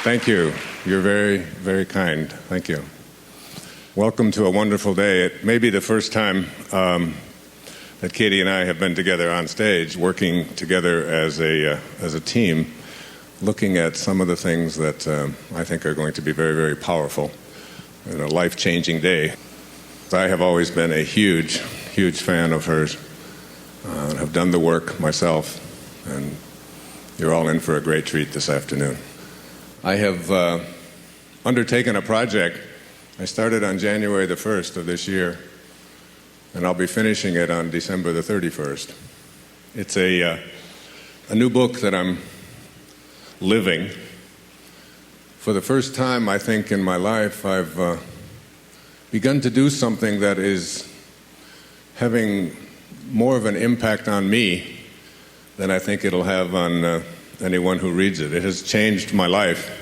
Thank you. You're very, very kind. Thank you. Welcome to a wonderful day. It may be the first time that Katie and I have been together on stage, working together as a team, looking at some of the things that I think are going to be very, very powerful in a life-changing day. I have always been a huge, huge fan of hers. Have done the work myself, and you're all in for a great treat this afternoon. I have undertaken a project. I started on January the 1st of this year, and I'll be finishing it on December the 31st. It's a new book that I'm living. For the first time, I think, in my life, I've begun to do something that is having more of an impact on me than I think it'll have on anyone who reads it. It has changed my life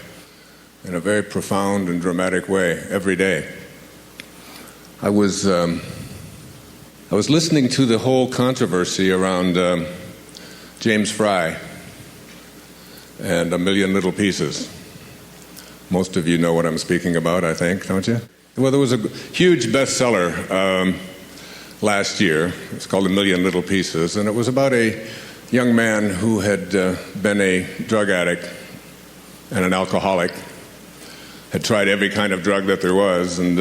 in a very profound and dramatic way every day. I was listening to the whole controversy around James Fry and A Million Little Pieces. Most of you know what I'm speaking about, I think, don't you? Well, there was a huge bestseller last year. It's called A Million Little Pieces, and it was about a young man who had been a drug addict and an alcoholic, had tried every kind of drug that there was, and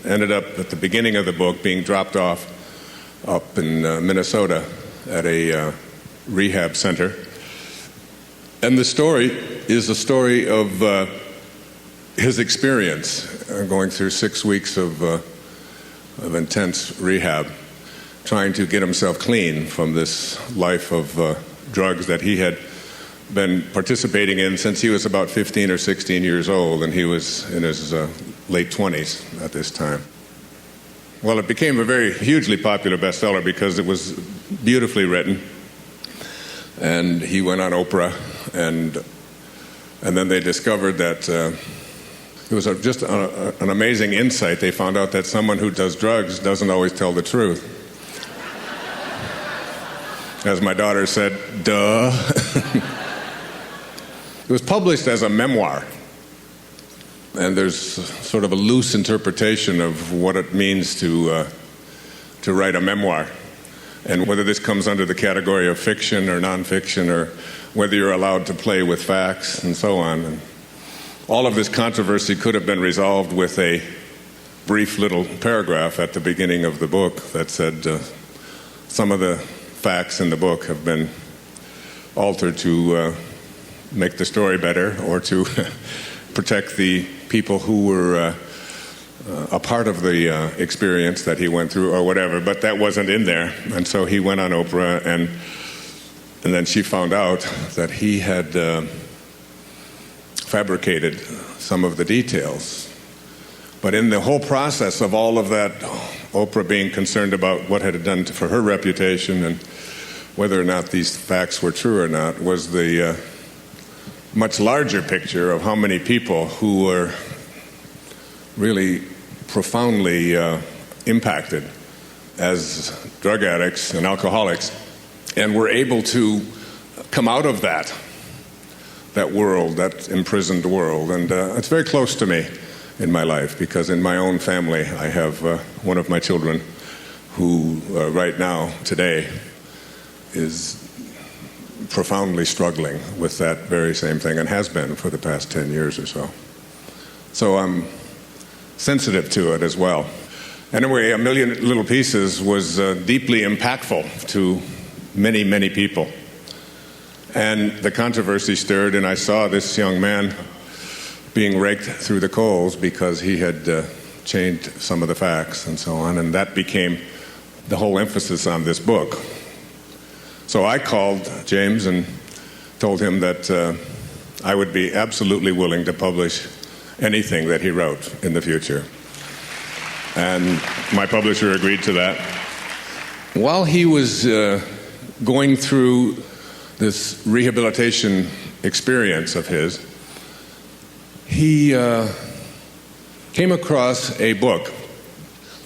ended up at the beginning of the book being dropped off up in Minnesota at a rehab center. And the story is a story of his experience going through 6 weeks of intense rehab, trying to get himself clean from this life of drugs that he had been participating in since he was about 15 or 16 years old, and he was in his late 20s at this time. Well, it became a very hugely popular bestseller because it was beautifully written, and he went on Oprah, and then they discovered that it was just an amazing insight. They found out that someone who does drugs doesn't always tell the truth. As my daughter said, duh. It was published as a memoir. And there's sort of a loose interpretation of what it means to write a memoir, and whether this comes under the category of fiction or nonfiction, or whether you're allowed to play with facts and so on. And all of this controversy could have been resolved with a brief little paragraph at the beginning of the book that said some of the facts in the book have been altered to make the story better, or to protect the people who were a part of the experience that he went through, or whatever. But that wasn't in there, and so he went on Oprah, and then she found out that he had fabricated some of the details. But in the whole process of all of that, Oprah being concerned about what had it done for her reputation and whether or not these facts were true or not, was the much larger picture of how many people who were really profoundly impacted as drug addicts and alcoholics, and were able to come out of that world, that imprisoned world. And it's very close to me in my life, because in my own family I have one of my children who right now, today, is profoundly struggling with that very same thing, and has been for the past 10 years or so. So I'm sensitive to it as well. Anyway, A Million Little Pieces was deeply impactful to many, many people. And the controversy stirred, and I saw this young man being raked through the coals because he had changed some of the facts and so on, and that became the whole emphasis on this book. So I called James and told him that I would be absolutely willing to publish anything that he wrote in the future. And my publisher agreed to that. While he was going through this rehabilitation experience of his, he came across a book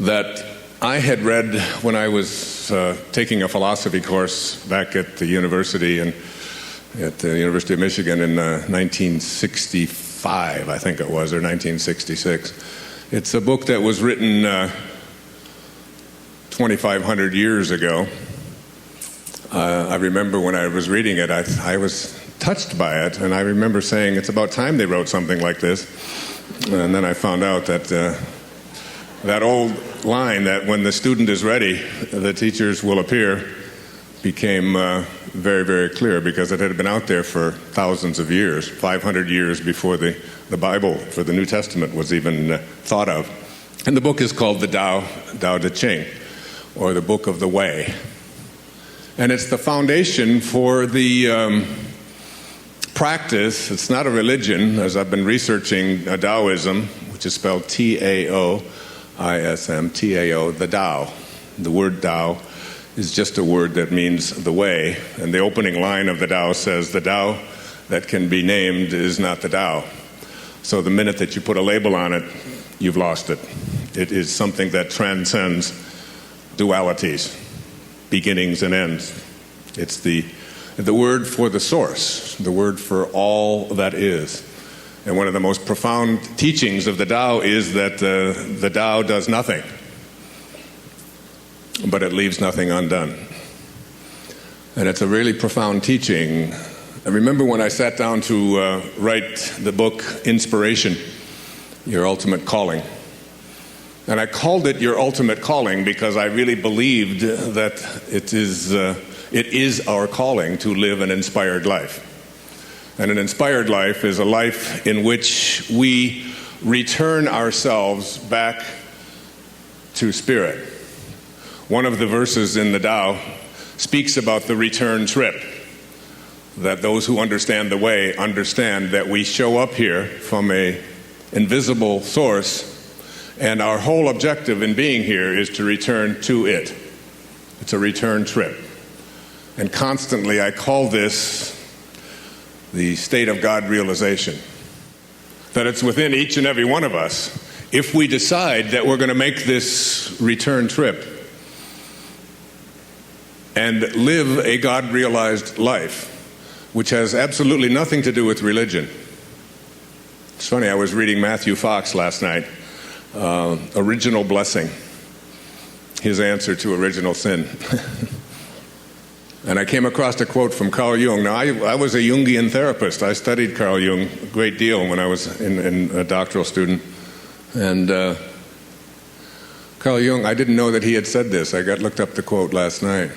that I had read when I was taking a philosophy course back at the university, and at the University of Michigan in 1965, I think it was, or 1966. It's a book that was written 2,500 years ago. I remember when I was reading it, I was touched by it, and I remember saying, it's about time they wrote something like this. And then I found out that that old line that when the student is ready, the teachers will appear, became very, very clear, because it had been out there for thousands of years, 500 years before the Bible for the New Testament was even thought of. And the book is called the Daodejing, or the Book of the Way. And it's the foundation for the practice. It's not a religion, as I've been researching Taoism, which is spelled Taoism, T-A-O, the Tao. The word Tao is just a word that means the way. And the opening line of the Tao says, the Tao that can be named is not the Tao. So the minute that you put a label on it, you've lost it. It is something that transcends dualities, beginnings and ends. It's the word for the source, the word for all that is. And one of the most profound teachings of the Tao is that the Tao does nothing, but it leaves nothing undone. And it's a really profound teaching. I remember when I sat down to write the book Inspiration, Your Ultimate Calling. And I called it Your Ultimate Calling because I really believed that it is our calling to live an inspired life. And an inspired life is a life in which we return ourselves back to spirit. One of the verses in the Tao speaks about the return trip, that those who understand the way understand that we show up here from an invisible source, and our whole objective in being here is to return to it. It's a return trip. And constantly I call this the state of God realization. That it's within each and every one of us, if we decide that we're going to make this return trip and live a God-realized life, which has absolutely nothing to do with religion. It's funny, I was reading Matthew Fox last night, Original Blessing, his answer to original sin. And I came across a quote from Carl Jung. Now, I was a Jungian therapist. I studied Carl Jung a great deal when I was in a doctoral student. And Carl Jung, I didn't know that he had said this. I looked up the quote last night.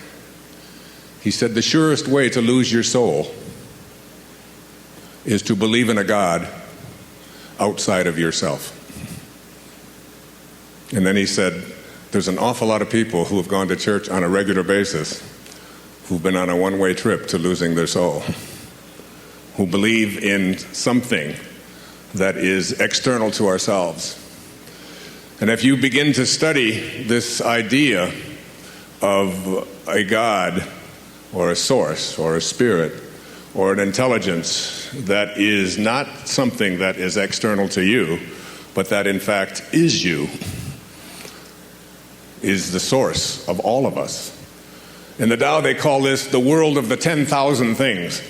He said, the surest way to lose your soul is to believe in a God outside of yourself. And then he said, there's an awful lot of people who have gone to church on a regular basis who've been on a one-way trip to losing their soul, who believe in something that is external to ourselves. And if you begin to study this idea of a God or a source or a spirit or an intelligence that is not something that is external to you, but that in fact is you, is the source of all of us. In the Tao, they call this the world of the 10,000 things.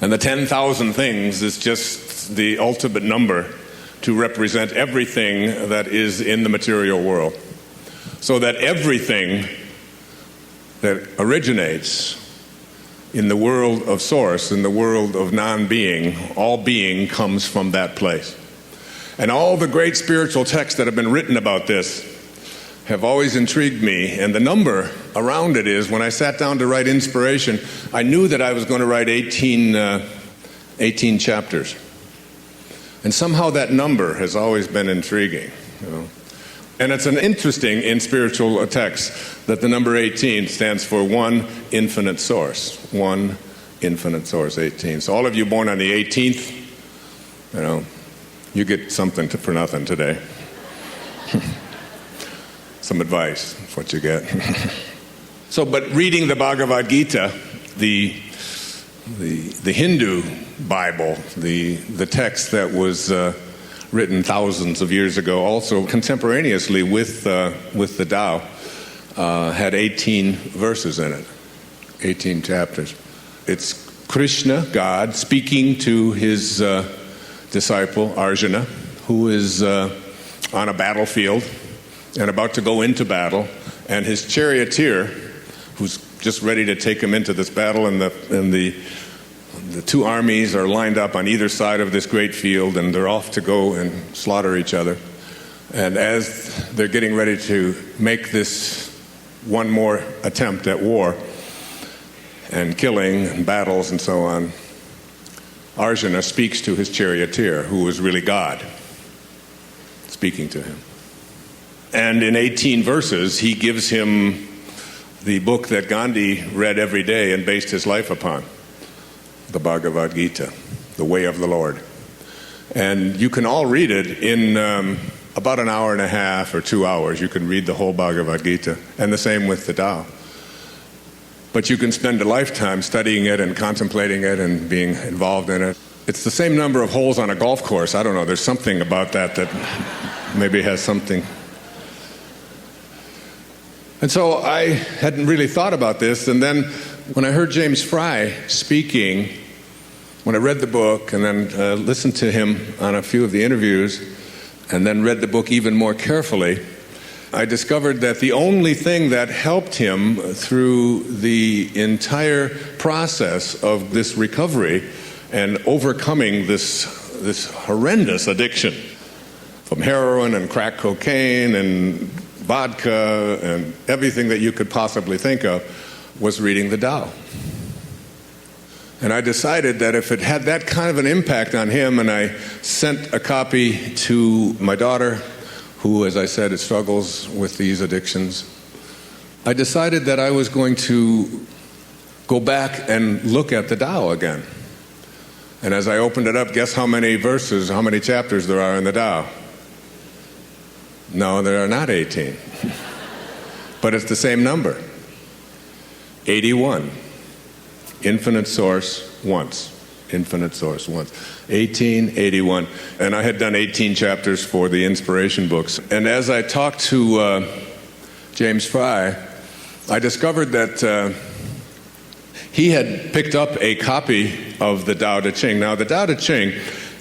And the 10,000 things is just the ultimate number to represent everything that is in the material world. So that everything that originates in the world of source, in the world of non-being, all being comes from that place. And all the great spiritual texts that have been written about this have always intrigued me, and the number around it is, when I sat down to write Inspiration, I knew that I was going to write 18 chapters. And somehow that number has always been intriguing. You know? And it's an interesting in spiritual text that the number 18 stands for one infinite source. One infinite source, 18. So all of you born on the 18th, you know, you get something for nothing today. Some advice is what you get. So, but reading the Bhagavad-Gita, the Hindu Bible, the text that was written thousands of years ago, also contemporaneously with the Tao, had 18 verses in it, 18 chapters. It's Krishna, God, speaking to his disciple, Arjuna, who is on a battlefield and about to go into battle, and his charioteer, who's just ready to take him into this battle, and the two armies are lined up on either side of this great field, and they're off to go and slaughter each other. And as they're getting ready to make this one more attempt at war and killing and battles and so on, Arjuna speaks to his charioteer, who is really God, speaking to him. And in 18 verses, he gives him the book that Gandhi read every day and based his life upon, the Bhagavad-Gita, the way of the Lord. And you can all read it in about an hour and a half or 2 hours. You can read the whole Bhagavad-Gita, and the same with the Tao. But you can spend a lifetime studying it and contemplating it and being involved in it. It's the same number of holes on a golf course. I don't know, there's something about that maybe has something. And so I hadn't really thought about this, and then when I heard James Fry speaking, when I read the book and then listened to him on a few of the interviews, and then read the book even more carefully, I discovered that the only thing that helped him through the entire process of this recovery and overcoming this horrendous addiction from heroin and crack cocaine and vodka and everything that you could possibly think of was reading the Tao. And I decided that if it had that kind of an impact on him, and I sent a copy to my daughter, who, as I said, struggles with these addictions, I decided that I was going to go back and look at the Tao again. And as I opened it up, guess how many verses, how many chapters there are in the Tao? No, there are not 18. But it's the same number. 81. Infinite source once. Infinite source once. 1881. And I had done 18 chapters for the inspiration books. And as I talked to James Fry, I discovered that he had picked up a copy of the Daodejing. Now, the Daodejing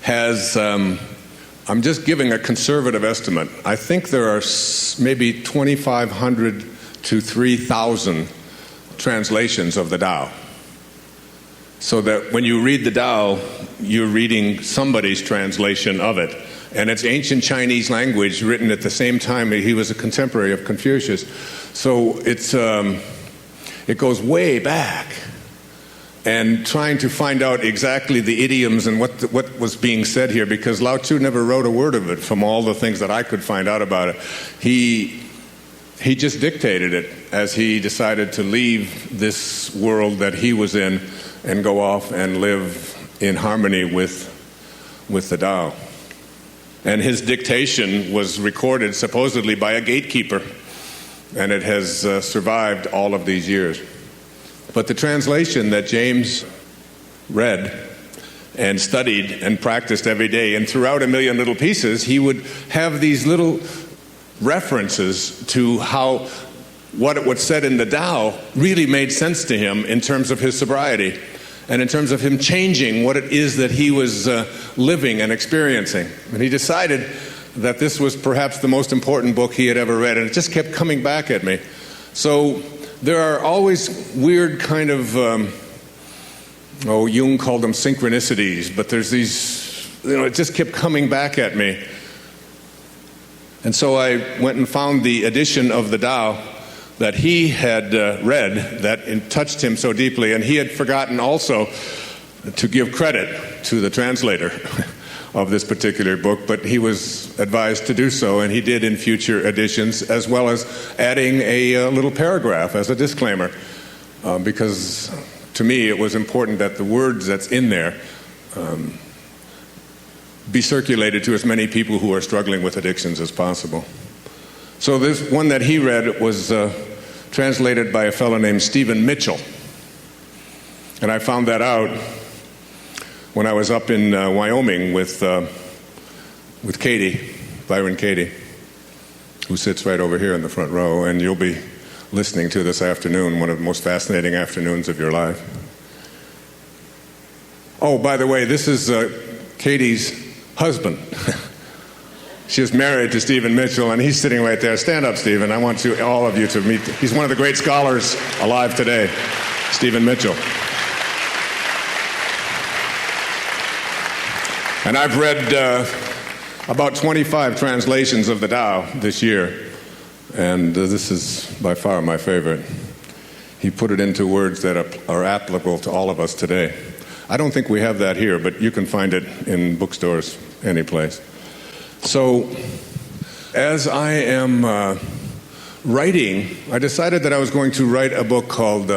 has, I'm just giving a conservative estimate. I think there are maybe 2,500 to 3,000 translations of the Tao. So that when you read the Tao, you're reading somebody's translation of it. And it's ancient Chinese language written at the same time. He was a contemporary of Confucius. So it goes way back. And trying to find out exactly the idioms and what was being said here, because Lao Tzu never wrote a word of it from all the things that I could find out about it. He just dictated it as he decided to leave this world that he was in and go off and live in harmony with the Tao. And his dictation was recorded supposedly by a gatekeeper, and it has survived all of these years. But the translation that James read and studied and practiced every day, and throughout a million little pieces, he would have these little references to how what was said in the Tao really made sense to him in terms of his sobriety and in terms of him changing what it is that he was living and experiencing. And he decided that this was perhaps the most important book he had ever read, and it just kept coming back at me. So there are always weird kind of, Jung called them synchronicities, but there's these, it just kept coming back at me. And so I went and found the edition of the Tao that he had read that touched him so deeply, and he had forgotten also to give credit to the translator of this particular book, but he was advised to do so, and he did in future editions, as well as adding a little paragraph as a disclaimer, because to me it was important that the words that's in there be circulated to as many people who are struggling with addictions as possible. So this one that he read was translated by a fellow named Stephen Mitchell, and I found that out when I was up in Wyoming with Katie, Byron Katie, who sits right over here in the front row, and you'll be listening to this afternoon, one of the most fascinating afternoons of your life. Oh, by the way, this is Katie's husband. She is married to Stephen Mitchell, and he's sitting right there. Stand up, Stephen. I want all of you to meet. He's one of the great scholars alive today, Stephen Mitchell. And I've read about 25 translations of the Tao this year, and this is by far my favorite. He put it into words that are applicable to all of us today. I don't think we have that here, but you can find it in bookstores any place. So, as I am writing, I decided that I was going to write a book called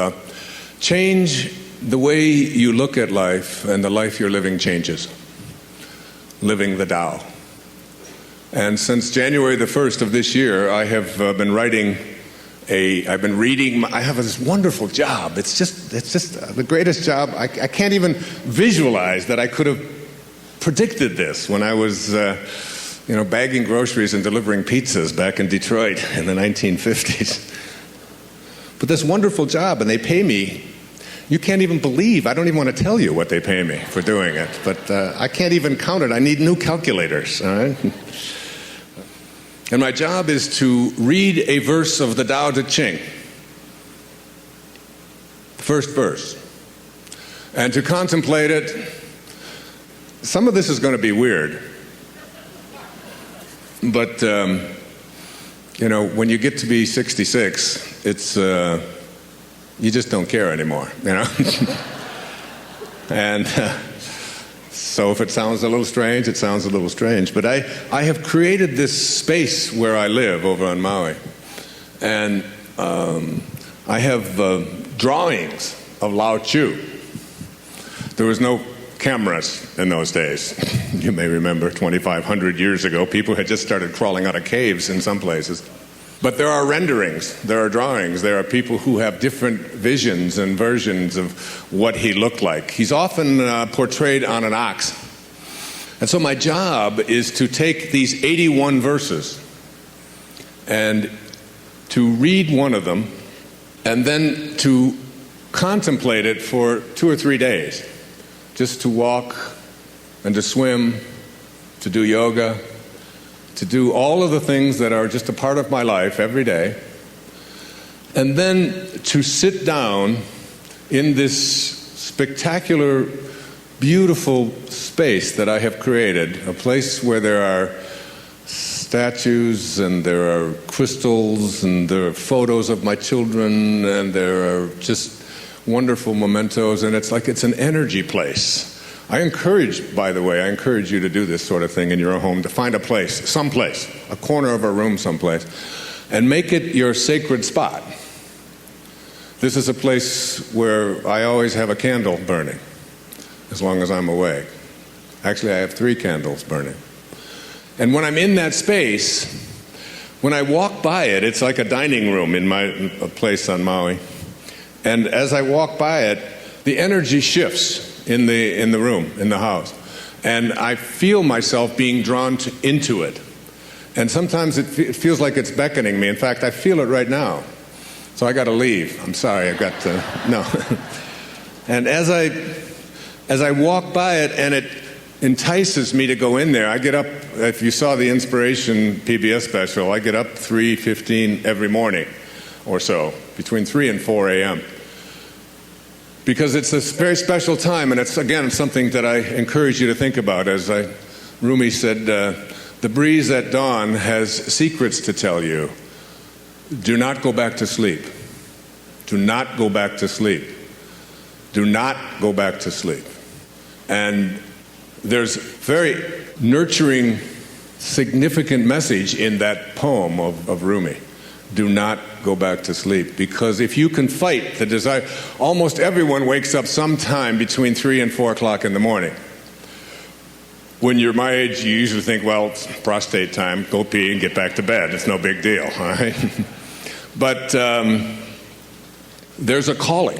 Change the Way You Look at Life and the Life You're Living Changes. Living the Tao. And since January the 1st of this year, I have been reading, I have this wonderful job. It's just the greatest job. I can't even visualize that I could have predicted this when I was, bagging groceries and delivering pizzas back in Detroit in the 1950s. But this wonderful job, and they pay me. You can't even believe, I don't even want to tell you what they pay me for doing it, but I can't even count it. I need new calculators, all right? And my job is to read a verse of the Daodejing, the first verse, and to contemplate it. Some of this is going to be weird, but, when you get to be 66, it's... you just don't care anymore, And so if it sounds a little strange, it sounds a little strange. But I have created this space where I live over on Maui. And I have drawings of Lao Tzu. There was no cameras in those days. You may remember 2,500 years ago, people had just started crawling out of caves in some places. But there are renderings, there are drawings, there are people who have different visions and versions of what he looked like. He's often portrayed on an ox. And so my job is to take these 81 verses and to read one of them and then to contemplate it for 2 or 3 days. Just to walk and to swim, to do yoga, to do all of the things that are just a part of my life every day, and then to sit down in this spectacular, beautiful space that I have created, a place where there are statues and there are crystals and there are photos of my children and there are just wonderful mementos, and it's like it's an energy place. I encourage you to do this sort of thing in your own home, to find a place, someplace, a corner of a room someplace, and make it your sacred spot. This is a place where I always have a candle burning, as long as I'm awake. Actually, I have 3 candles burning. And when I'm in that space, when I walk by it, it's like a dining room in my place on Maui. And as I walk by it, the energy shifts in the room, in the house. And I feel myself being drawn into it. And sometimes it feels like it's beckoning me. In fact, I feel it right now. So I got to leave. I'm sorry, I've got to, no. And as I walk by it and it entices me to go in there, I get up, if you saw the Inspiration PBS special, I get up 3:15 every morning or so, between 3 and 4 a.m. Because it's a very special time, and it's, again, something that I encourage you to think about. As Rumi said, the breeze at dawn has secrets to tell you. Do not go back to sleep. Do not go back to sleep. Do not go back to sleep. And there's very nurturing, significant message in that poem of Rumi. Do not go back to sleep. Because if you can fight the desire, almost everyone wakes up sometime between 3 and 4 o'clock in the morning. When you're my age, you usually think, well, it's prostate time, go pee and get back to bed. It's no big deal, all right? But there's a calling.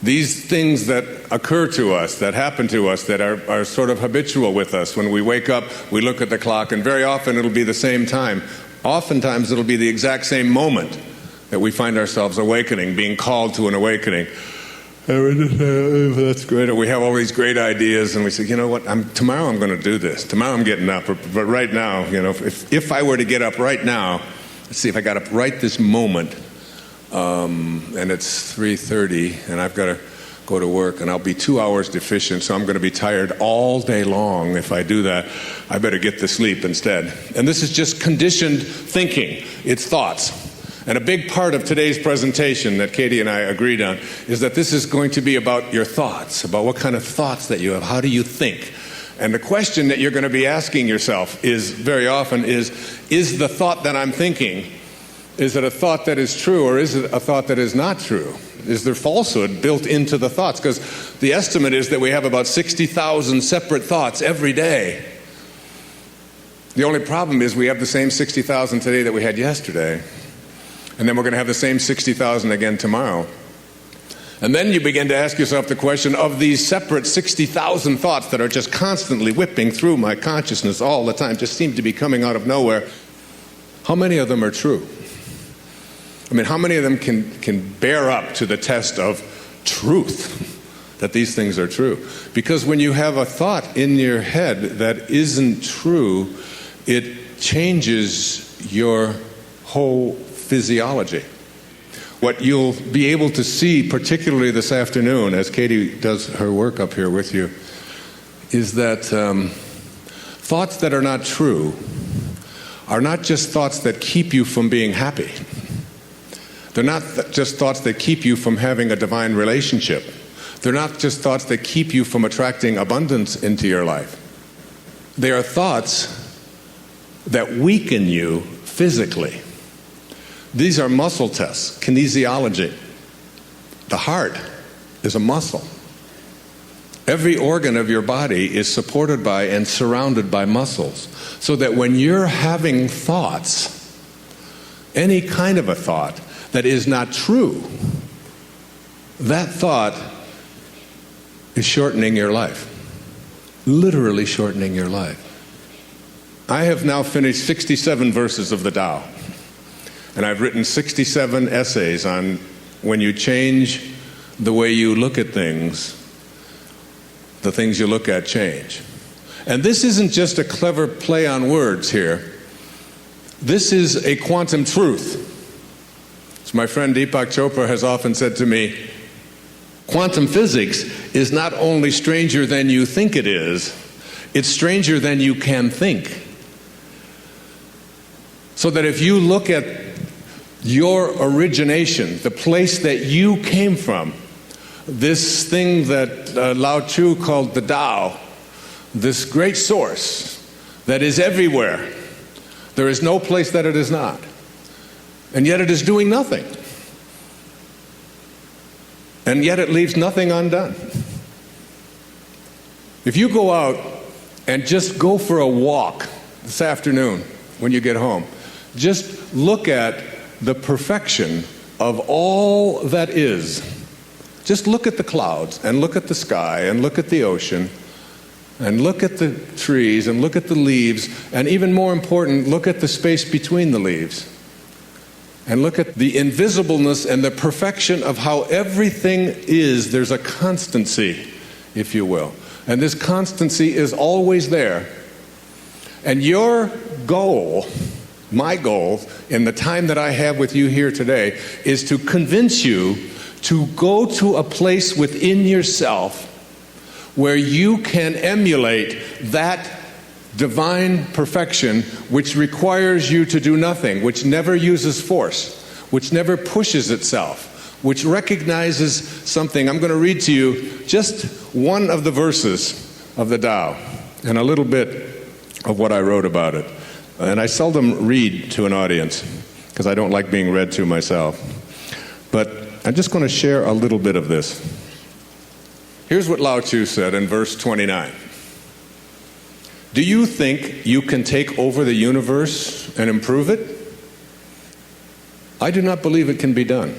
These things that occur to us, that happen to us, that are sort of habitual with us. When we wake up, we look at the clock, and very often it'll be the same time. Oftentimes it'll be the exact same moment that we find ourselves awakening, being called to an awakening. And we just say, oh, that's great. Or we have all these great ideas, and we say, you know what, tomorrow I'm going to do this. Tomorrow I'm getting up. But right now, if I were to get up right now, let's see, if I got up right this moment, and it's 3:30, and I've got to go to work, and I'll be 2 hours deficient, so I'm going to be tired all day long. If I do that, I better get to sleep instead. And this is just conditioned thinking. It's thoughts. And a big part of today's presentation that Katie and I agreed on is that this is going to be about your thoughts, about what kind of thoughts that you have. How do you think? And the question that you're going to be asking yourself is very often is the thought that I'm thinking, is it a thought that is true, or is it a thought that is not true? Is there falsehood built into the thoughts? Because the estimate is that we have about 60,000 separate thoughts every day. The only problem is we have the same 60,000 today that we had yesterday. And then we're going to have the same 60,000 again tomorrow. And then you begin to ask yourself the question of these separate 60,000 thoughts that are just constantly whipping through my consciousness all the time, just seem to be coming out of nowhere. How many of them are true? I mean, how many of them can bear up to the test of truth, that these things are true? Because when you have a thought in your head that isn't true, it changes your whole physiology. What you'll be able to see, particularly this afternoon, as Katie does her work up here with you, is that thoughts that are not true are not just thoughts that keep you from being happy. They're not just thoughts that keep you from having a divine relationship. They're not just thoughts that keep you from attracting abundance into your life. They are thoughts that weaken you physically. These are muscle tests, kinesiology. The heart is a muscle. Every organ of your body is supported by and surrounded by muscles. So that when you're having thoughts, any kind of a thought that is not true, that thought is shortening your life. Literally shortening your life. I have now finished 67 verses of the Tao. And I've written 67 essays on when you change the way you look at things, the things you look at change. And this isn't just a clever play on words here. This is a quantum truth. As my friend Deepak Chopra has often said to me, quantum physics is not only stranger than you think it is, it's stranger than you can think. So that if you look at your origination, the place that you came from, this thing that Lao Tzu called the Tao, this great source that is everywhere, there is no place that it is not. And yet it is doing nothing. And yet it leaves nothing undone. If you go out and just go for a walk this afternoon when you get home, just look at the perfection of all that is. Just look at the clouds and look at the sky and look at the ocean and look at the trees and look at the leaves, and even more important, look at the space between the leaves. And look at the invisibleness and the perfection of how everything is. There's a constancy, if you will. And this constancy is always there. And your goal, my goal, in the time that I have with you here today, is to convince you to go to a place within yourself where you can emulate that divine perfection which requires you to do nothing, which never uses force, which never pushes itself, which recognizes something. I'm going to read to you just one of the verses of the Tao and a little bit of what I wrote about it. And I seldom read to an audience because I don't like being read to myself. But I'm just going to share a little bit of this. Here's what Lao Tzu said in verse 29. Do you think you can take over the universe and improve it? I do not believe it can be done.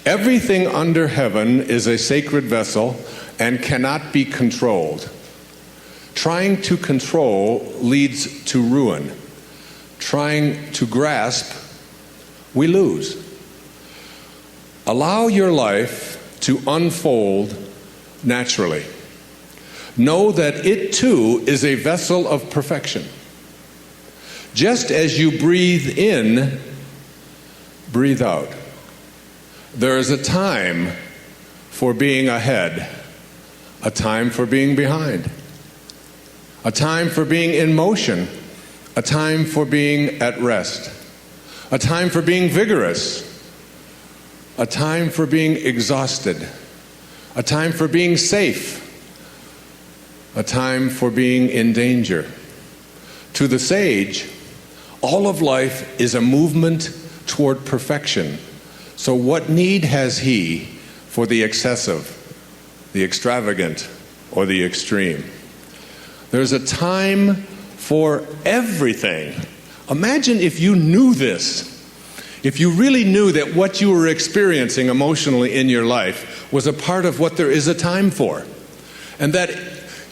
Everything under heaven is a sacred vessel and cannot be controlled. Trying to control leads to ruin. Trying to grasp, we lose. Allow your life to unfold naturally. Know that it too is a vessel of perfection. Just as you breathe in, breathe out. There is a time for being ahead, a time for being behind, a time for being in motion, a time for being at rest, a time for being vigorous, a time for being exhausted, a time for being safe, a time for being in danger. To the sage, all of life is a movement toward perfection. So what need has he for the excessive, the extravagant, or the extreme? There's a time for everything. Imagine if you knew this. If you really knew that what you were experiencing emotionally in your life was a part of what there is a time for, and that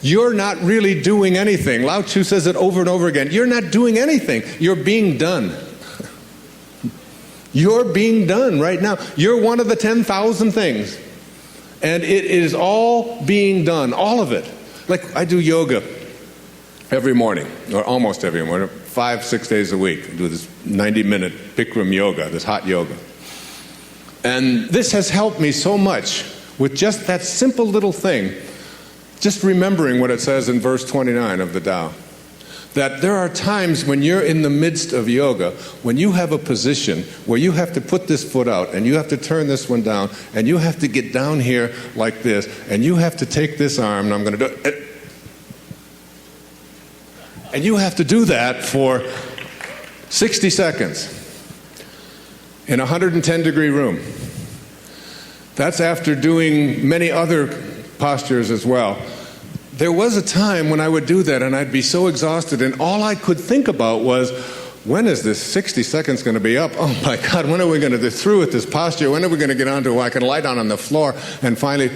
you're not really doing anything. Lao Tzu says it over and over again. You're not doing anything. You're being done. You're being done right now. You're one of the 10,000 things. And it is all being done, all of it. Like I do yoga every morning, or almost every morning, 5-6 days a week. I do this 90-minute Bikram yoga, this hot yoga. And this has helped me so much with just that simple little thing, just remembering what it says in verse 29 of the Tao. That there are times when you're in the midst of yoga, when you have a position where you have to put this foot out, and you have to turn this one down, and you have to get down here like this, and you have to take this arm, and I'm going to do it. And you have to do that for 60 seconds in a 110-degree room. That's after doing many other postures as well. There was a time when I would do that and I'd be so exhausted, and all I could think about was, when is this 60 seconds going to be up? Oh my God, when are we going to get through with this posture? When are we going to get onto where I can lie down on the floor? And finally,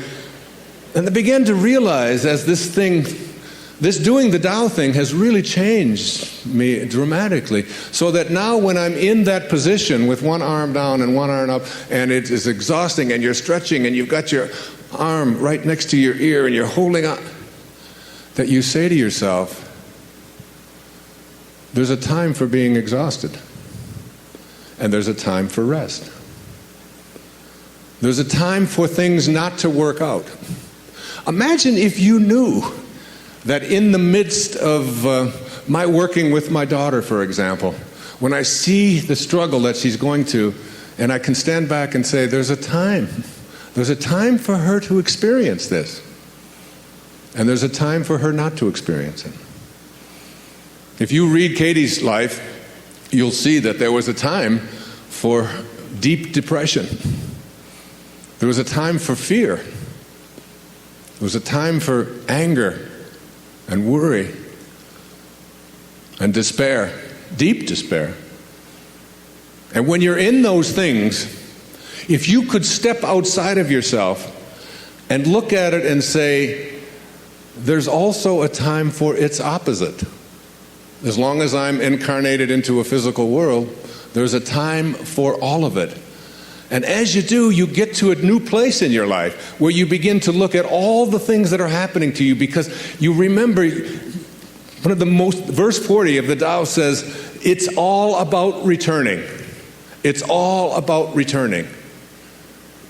and I began to realize as this doing the Tao thing has really changed me dramatically, so that now when I'm in that position with one arm down and one arm up, and it is exhausting, and you're stretching, and you've got your arm right next to your ear, and you're holding on, that you say to yourself, there's a time for being exhausted, and there's a time for rest. There's a time for things not to work out. Imagine if you knew that in the midst of my working with my daughter, for example, when I see the struggle that she's going to, and I can stand back and say, there's a time for her to experience this. And there's a time for her not to experience it. If you read Katie's life, you'll see that there was a time for deep depression. There was a time for fear. There was a time for anger and worry and despair, deep despair. And when you're in those things, if you could step outside of yourself and look at it and say, there's also a time for its opposite. As long as I'm incarnated into a physical world, there's a time for all of it. And as you do, you get to a new place in your life where you begin to look at all the things that are happening to you, because you remember verse 40 of the Tao says, it's all about returning. It's all about returning.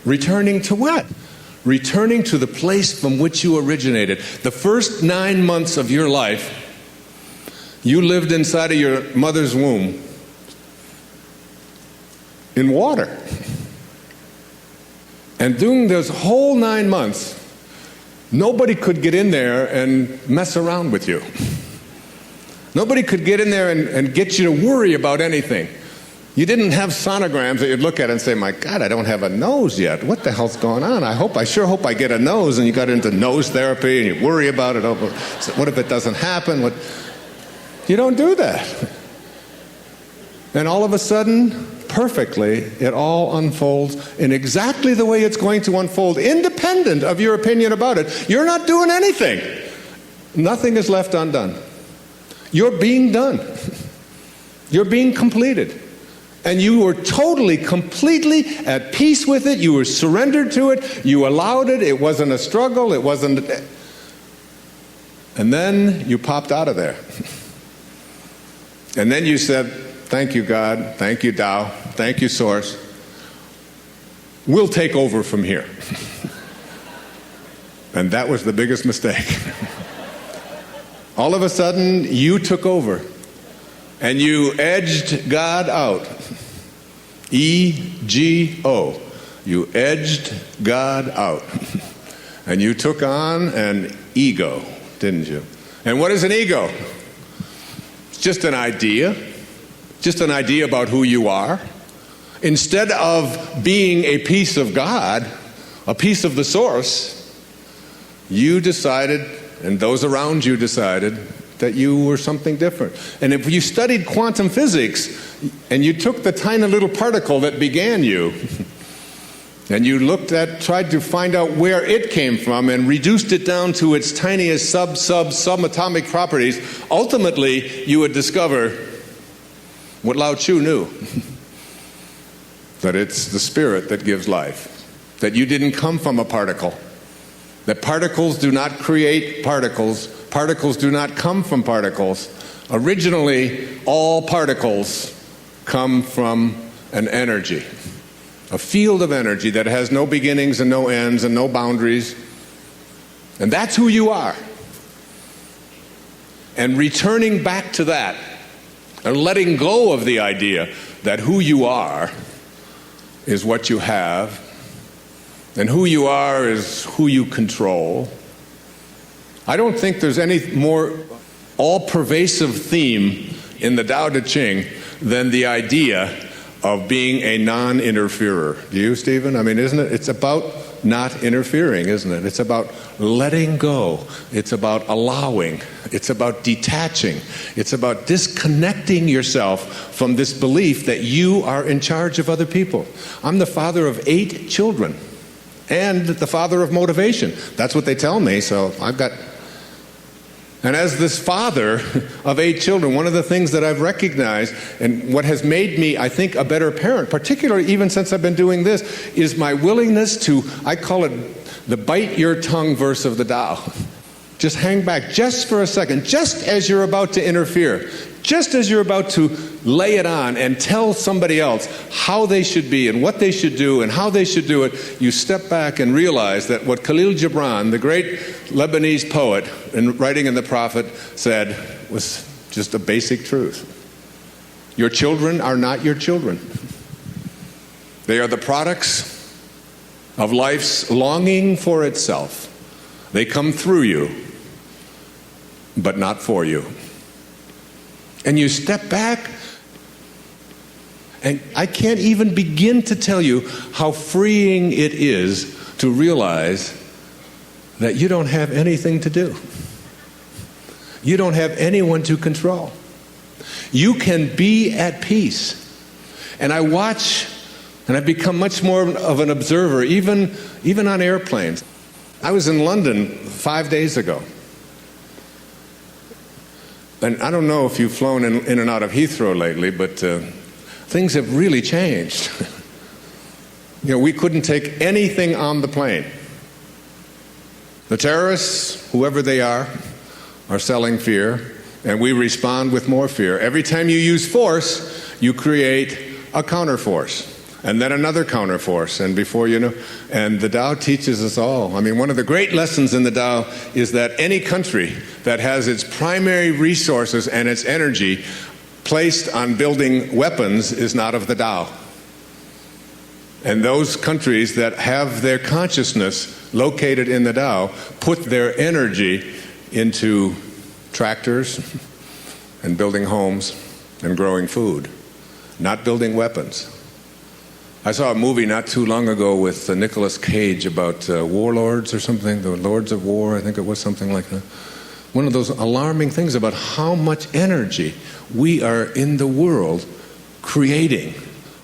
Returning to what? Returning to the place from which you originated. The first 9 months of your life, you lived inside of your mother's womb in water. And during those whole 9 months, nobody could get in there and mess around with you. Nobody could get in there and get you to worry about anything. You didn't have sonograms that you'd look at and say, my God, I don't have a nose yet. What the hell's going on? I sure hope I get a nose. And you got into nose therapy and you worry about it. Oh, what if it doesn't happen? You don't do that. And all of a sudden, perfectly, it all unfolds in exactly the way it's going to unfold, independent of your opinion about it. You're not doing anything. Nothing is left undone. You're being done. You're being completed. And you were totally, completely at peace with it. You were surrendered to it. You allowed it. It wasn't a struggle. It wasn't... And then you popped out of there. And then you said, thank you, God. Thank you, Tao. Thank you, Source. We'll take over from here. And that was the biggest mistake. All of a sudden, you took over. And you edged God out. E-G-O. You edged God out. And you took on an ego, didn't you? And what is an ego? It's just an idea. Just an idea about who you are. Instead of being a piece of God, a piece of the Source, you decided, and those around you decided, that you were something different. And if you studied quantum physics, and you took the tiny little particle that began you, and you tried to find out where it came from, and reduced it down to its tiniest subatomic properties, ultimately you would discover what Lao Tzu knew. That it's the spirit that gives life. That you didn't come from a particle. That particles do not create particles. Particles do not come from particles. Originally, all particles come from an energy. A field of energy that has no beginnings and no ends and no boundaries. And that's who you are. And returning back to that, and letting go of the idea that who you are is what you have, and who you are is who you control. I don't think there's any more all-pervasive theme in the Daodejing than the idea of being a non-interferer. Do you, Stephen? I mean, isn't it? It's about not interfering, isn't it? It's about letting go. It's about allowing. It's about detaching. It's about disconnecting yourself from this belief that you are in charge of other people. I'm the father of 8 children and the father of motivation. That's what they tell me, so I've got... And as this father of 8 children, one of the things that I've recognized and what has made me, I think, a better parent, particularly even since I've been doing this, is my willingness to, I call it the bite your tongue verse of the Tao. Just hang back just for a second, just as you're about to interfere, just as you're about to lay it on and tell somebody else how they should be and what they should do and how they should do it, you step back and realize that what Khalil Gibran, the great Lebanese poet, in writing in The Prophet, said was just a basic truth. Your children are not your children. They are the products of life's longing for itself. They come through you, but not for you. And you step back, and I can't even begin to tell you how freeing it is to realize that you don't have anything to do. You don't have anyone to control. You can be at peace. And I watch, and I've become much more of an observer, even on airplanes. I was in London 5 days ago. And I don't know if you've flown in and out of Heathrow lately, but things have really changed. You know, we couldn't take anything on the plane. The terrorists, whoever they are selling fear, and we respond with more fear. Every time you use force, you create a counterforce, and then another counterforce, and before you know, and the Tao teaches us all. I mean, one of the great lessons in the Tao is that any country that has its primary resources and its energy placed on building weapons is not of the Tao. And those countries that have their consciousness located in the Tao put their energy into tractors and building homes and growing food, not building weapons. I saw a movie not too long ago with Nicolas Cage about warlords or something, the Lords of War, I think it was something like that. One of those alarming things about how much energy we are in the world creating,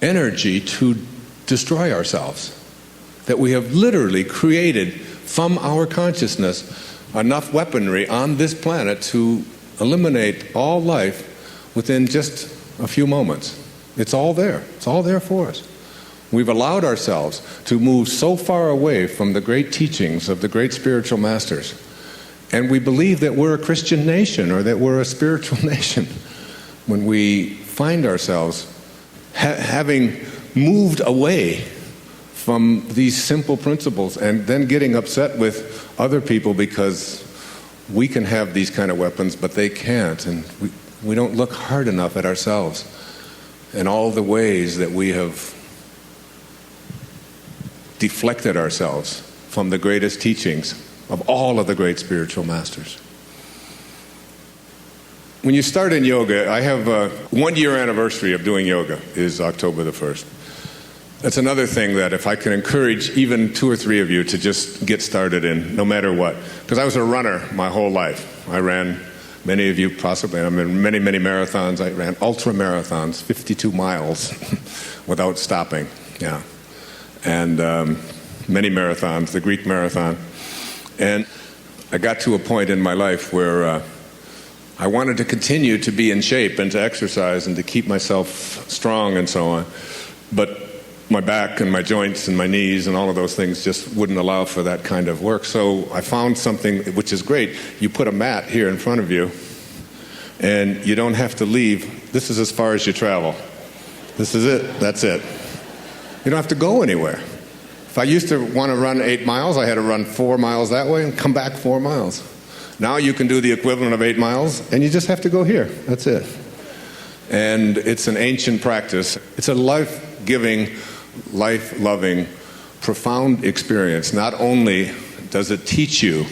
energy to destroy ourselves. That we have literally created from our consciousness enough weaponry on this planet to eliminate all life within just a few moments. It's all there. It's all there for us. We've allowed ourselves to move so far away from the great teachings of the great spiritual masters. And we believe that we're a Christian nation or that we're a spiritual nation when we find ourselves having moved away from these simple principles and then getting upset with other people because we can have these kind of weapons, but they can't. And we don't look hard enough at ourselves and all the ways that we have deflected ourselves from the greatest teachings of all of the great spiritual masters. When you start in yoga, I have a 1-year anniversary of doing yoga is October the 1st. That's another thing that if I can encourage even 2 or 3 of you to just get started in, no matter what. Because I was a runner my whole life. I ran, many of you possibly, I'm in many, many marathons. I ran ultra marathons, 52 miles without stopping. Yeah. And many marathons, the Greek marathon. And I got to a point in my life where I wanted to continue to be in shape and to exercise and to keep myself strong and so on. But my back and my joints and my knees and all of those things just wouldn't allow for that kind of work. So I found something which is great. You put a mat here in front of you and you don't have to leave. This is as far as you travel. This is it. That's it. You don't have to go anywhere. If I used to want to run 8 miles, I had to run 4 miles that way and come back 4 miles. Now you can do the equivalent of 8 miles and you just have to go here. That's it. And it's an ancient practice. It's a life-giving, life-loving, profound experience. Not only does it teach you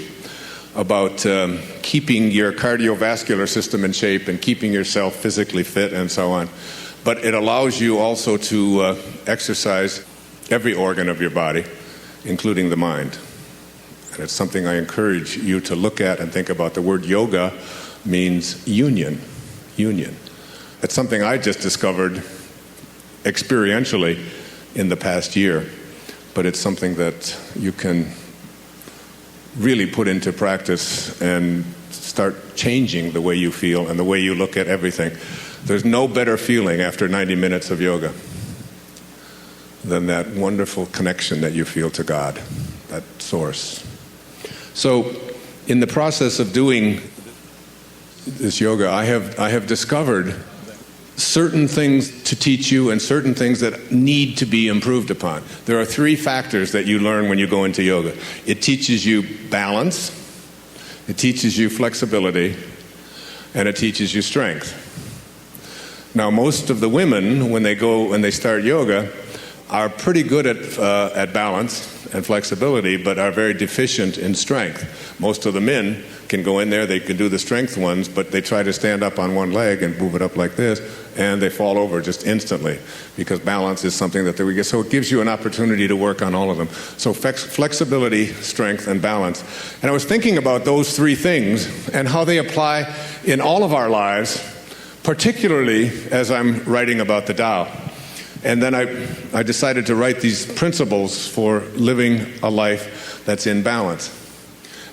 about keeping your cardiovascular system in shape and keeping yourself physically fit and so on, but it allows you also to exercise every organ of your body, including the mind. And it's something I encourage you to look at and think about. The word yoga means union. Union. It's something I just discovered experientially in the past year, but it's something that you can really put into practice and start changing the way you feel and the way you look at everything. There's no better feeling after 90 minutes of yoga than that wonderful connection that you feel to God, that source. So in the process of doing this yoga, I have discovered certain things to teach you and certain things that need to be improved upon. There are 3 factors that you learn when you go into yoga. It teaches you balance, it teaches you flexibility, and it teaches you strength. Now, most of the women, when they start yoga, are pretty good at balance and flexibility, but are very deficient in strength. Most of the men can go in there, they can do the strength ones, but they try to stand up on one leg and move it up like this, and they fall over just instantly, because balance is something that we get. So it gives you an opportunity to work on all of them. So flexibility, strength, and balance. And I was thinking about those 3 things and how they apply in all of our lives, particularly as I'm writing about the Tao. And then I decided to write these principles for living a life that's in balance.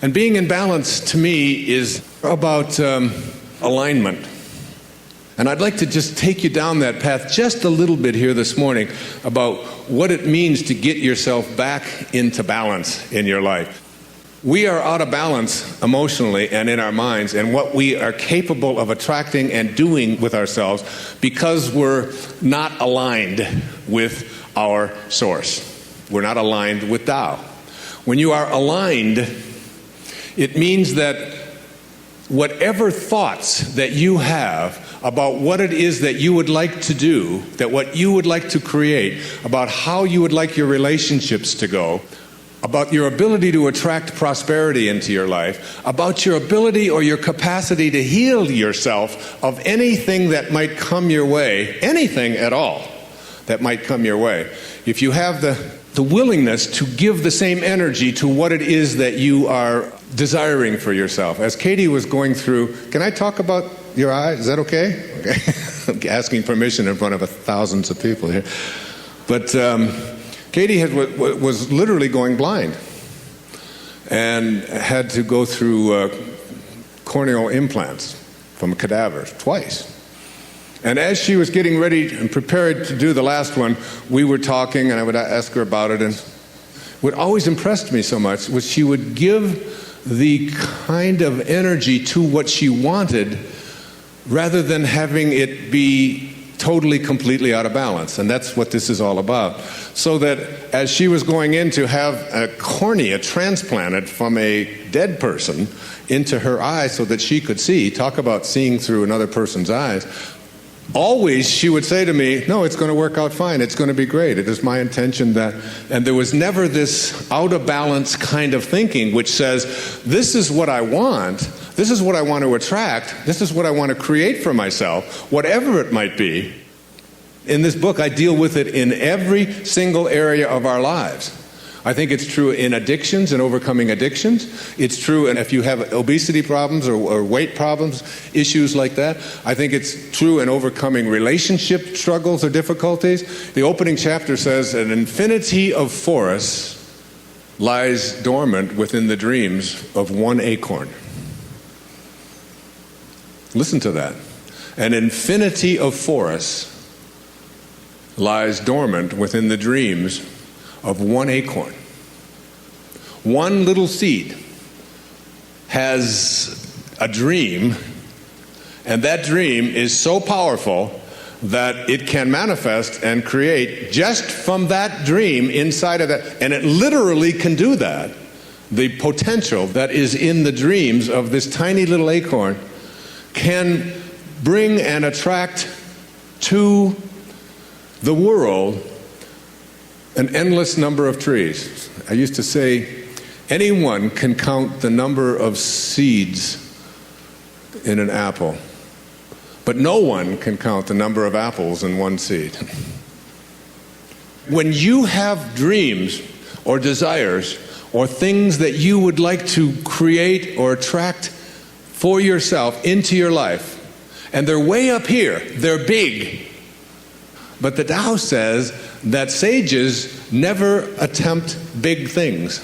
And being in balance, to me, is about alignment. And I'd like to just take you down that path just a little bit here this morning about what it means to get yourself back into balance in your life. We are out of balance emotionally and in our minds and what we are capable of attracting and doing with ourselves because we're not aligned with our source. We're not aligned with Tao. When you are aligned, it means that whatever thoughts that you have about what it is that you would like to do, that what you would like to create, about how you would like your relationships to go, about your ability to attract prosperity into your life, about your ability or your capacity to heal yourself of anything that might come your way, anything at all that might come your way. If you have the willingness to give the same energy to what it is that you are desiring for yourself. As Katie was going through, can I talk about your eyes? Is that okay? Okay. I'm asking permission in front of thousands of people here. But Katie was literally going blind and had to go through corneal implants from cadavers twice. And as she was getting ready and prepared to do the last one, we were talking, and I would ask her about it. And what always impressed me so much was she would give the kind of energy to what she wanted rather than having it be totally, completely out of balance. And that's what this is all about. So that as she was going in to have a cornea transplanted from a dead person into her eye so that she could see, talk about seeing through another person's eyes, always she would say to me, no, it's going to work out fine. It's going to be great. It is my intention that... And there was never this out of balance kind of thinking which says, this is what I want. This is what I want to attract. This is what I want to create for myself, whatever it might be. In this book, I deal with it in every single area of our lives. I think it's true in addictions and overcoming addictions. It's true and if you have obesity problems or weight problems, issues like that. I think it's true in overcoming relationship struggles or difficulties. The opening chapter says, an infinity of forests lies dormant within the dreams of one acorn. Listen to that. An infinity of forests lies dormant within the dreams of one acorn. One little seed has a dream, and that dream is so powerful that it can manifest and create just from that dream inside of that, and it literally can do that. The potential that is in the dreams of this tiny little acorn can bring and attract to the world an endless number of trees. I used to say, anyone can count the number of seeds in an apple, but no one can count the number of apples in one seed. When you have dreams or desires or things that you would like to create or attract for yourself into your life, and they're way up here, they're big. But the Tao says that sages never attempt big things.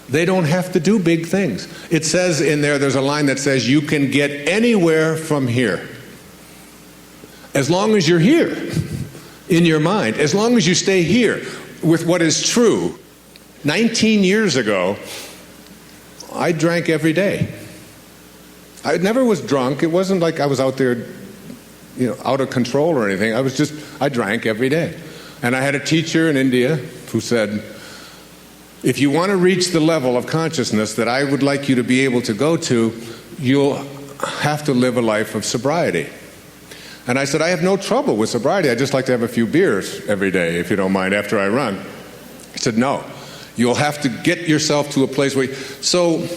They don't have to do big things. It says in there's a line that says you can get anywhere from here. As long as you're here in your mind, as long as you stay here with what is true. 19 years ago, I drank every day. I never was drunk. It wasn't like I was out there, out of control or anything. I drank every day. And I had a teacher in India who said, if you want to reach the level of consciousness that I would like you to be able to go to, you'll have to live a life of sobriety. And I said, I have no trouble with sobriety. I just like to have a few beers every day, if you don't mind, after I run. He said, no, you'll have to get yourself to a place where... So,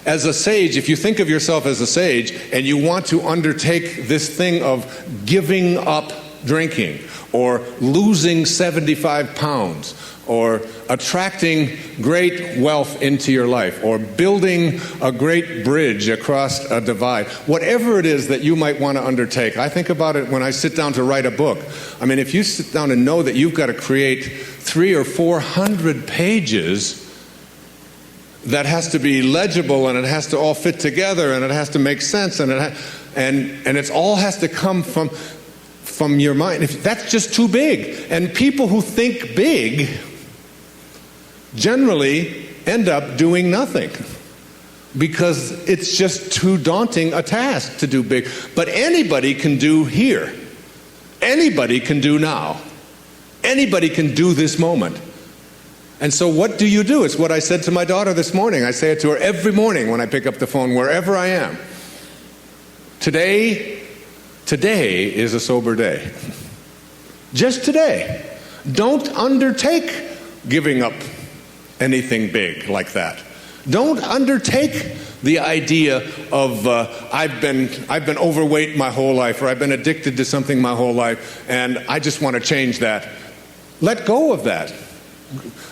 as a sage, if you think of yourself as a sage and you want to undertake this thing of giving up drinking or losing 75 pounds or attracting great wealth into your life or building a great bridge across a divide, whatever it is that you might want to undertake. I think about it when I sit down to write a book. I mean, if you sit down and know that you've got to create 300 or 400 pages that has to be legible and it has to all fit together and it has to make sense and it all has to come from your mind. That's just too big. And people who think big generally end up doing nothing because it's just too daunting a task to do big. But anybody can do here. Anybody can do now. Anybody can do this moment. And so what do you do? It's what I said to my daughter this morning. I say it to her every morning when I pick up the phone, wherever I am. Today is a sober day. Just today. Don't undertake giving up anything big like that. Don't undertake the idea of I've been overweight my whole life, or I've been addicted to something my whole life, and I just want to change that. Let go of that.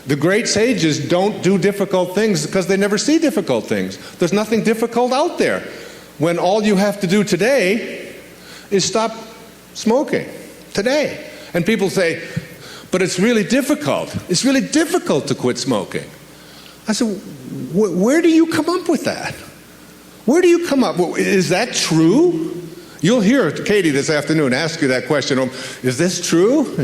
The great sages don't do difficult things because they never see difficult things. There's nothing difficult out there when all you have to do today is stop smoking. Today. And people say, but it's really difficult. It's really difficult to quit smoking. I said, where do you come up with that? Where do you come up? Is that true? You'll hear Katie this afternoon ask you that question, is this true?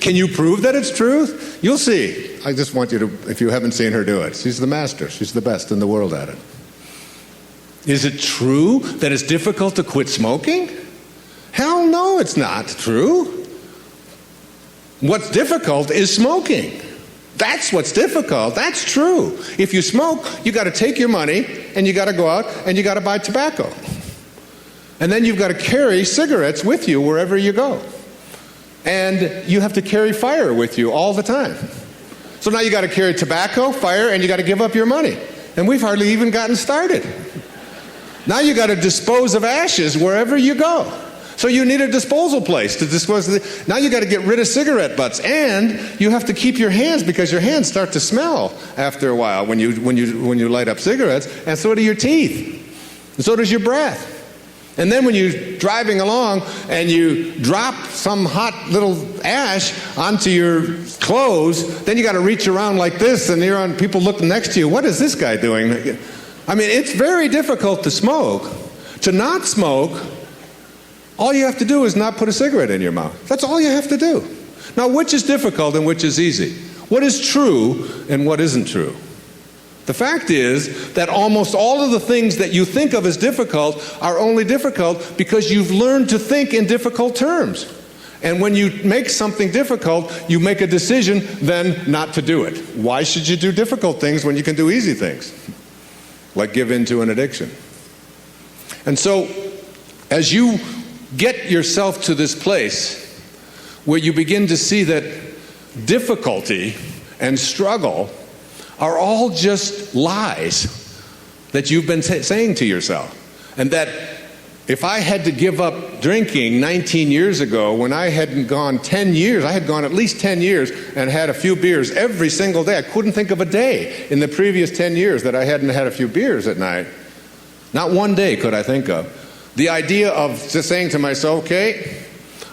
Can you prove that it's truth? You'll see. I just want you to, if you haven't seen her do it. She's the master. She's the best in the world at it. Is it true that it's difficult to quit smoking? Hell no, it's not true. What's difficult is smoking. That's what's difficult. That's true. If you smoke, you got to take your money and you got to go out and you got to buy tobacco. And then you've got to carry cigarettes with you wherever you go. And you have to carry fire with you all the time. So now you got to carry tobacco, fire, and you got to give up your money. And we've hardly even gotten started. Now you got to dispose of ashes wherever you go. So you need a disposal place to dispose of now you got to get rid of cigarette butts, and you have to keep your hands, because your hands start to smell after a while when you light up cigarettes, and so do your teeth. And so does your breath. And then when you're driving along and you drop some hot little ash onto your clothes, then you got to reach around like this, and you're on people looking next to you. What is this guy doing? I mean, it's very difficult to smoke. To not smoke, all you have to do is not put a cigarette in your mouth. That's all you have to do. Now, which is difficult and which is easy? What is true and what isn't true? The fact is that almost all of the things that you think of as difficult are only difficult because you've learned to think in difficult terms. And when you make something difficult, you make a decision then not to do it. Why should you do difficult things when you can do easy things? Like give in to an addiction. And so, as you get yourself to this place where you begin to see that difficulty and struggle are all just lies that you've been saying to yourself. And that if I had to give up drinking 19 years ago, when I hadn't gone 10 years, I had gone at least 10 years and had a few beers every single day. I couldn't think of a day in the previous 10 years that I hadn't had a few beers at night. Not one day could I think of. The idea of just saying to myself, okay,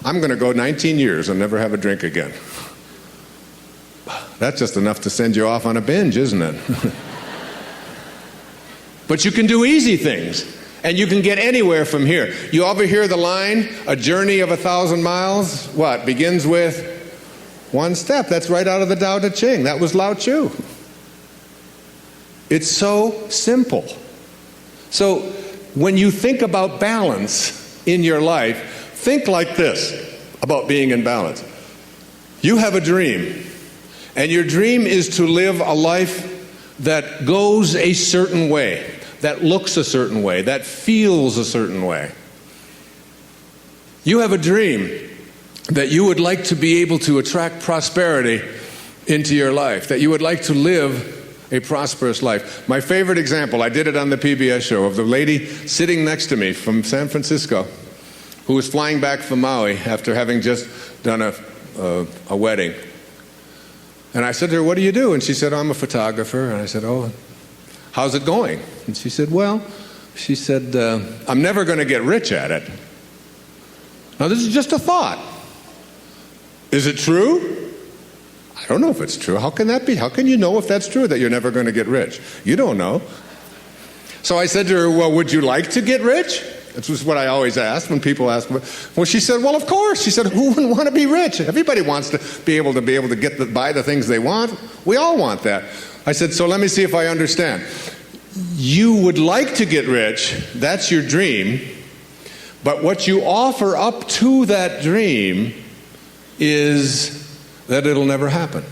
I'm going to go 19 years and never have a drink again. That's just enough to send you off on a binge, isn't it? But you can do easy things, and you can get anywhere from here. You ever hear the line, a journey of 1,000 miles, what, begins with one step? That's right out of the Daodejing. That was Lao Tzu. It's so simple. So when you think about balance in your life, think like this about being in balance. You have a dream. And your dream is to live a life that goes a certain way, that looks a certain way, that feels a certain way. You have a dream that you would like to be able to attract prosperity into your life, that you would like to live a prosperous life. My favorite example, I did it on the PBS show, of the lady sitting next to me from San Francisco who was flying back from Maui after having just done a wedding. And I said to her, what do you do? And she said, I'm a photographer. And I said, oh, how's it going? And she said, I'm never going to get rich at it. Now, this is just a thought. Is it true? I don't know if it's true. How can that be? How can you know if that's true, that you're never going to get rich? You don't know. So I said to her, well, would you like to get rich? That's just what I always ask when people ask me. Well, she said, well, of course. She said, who wouldn't want to be rich? Everybody wants to be able to buy the things they want. We all want that. I said, so let me see if I understand. You would like to get rich. That's your dream. But what you offer up to that dream is that it'll never happen.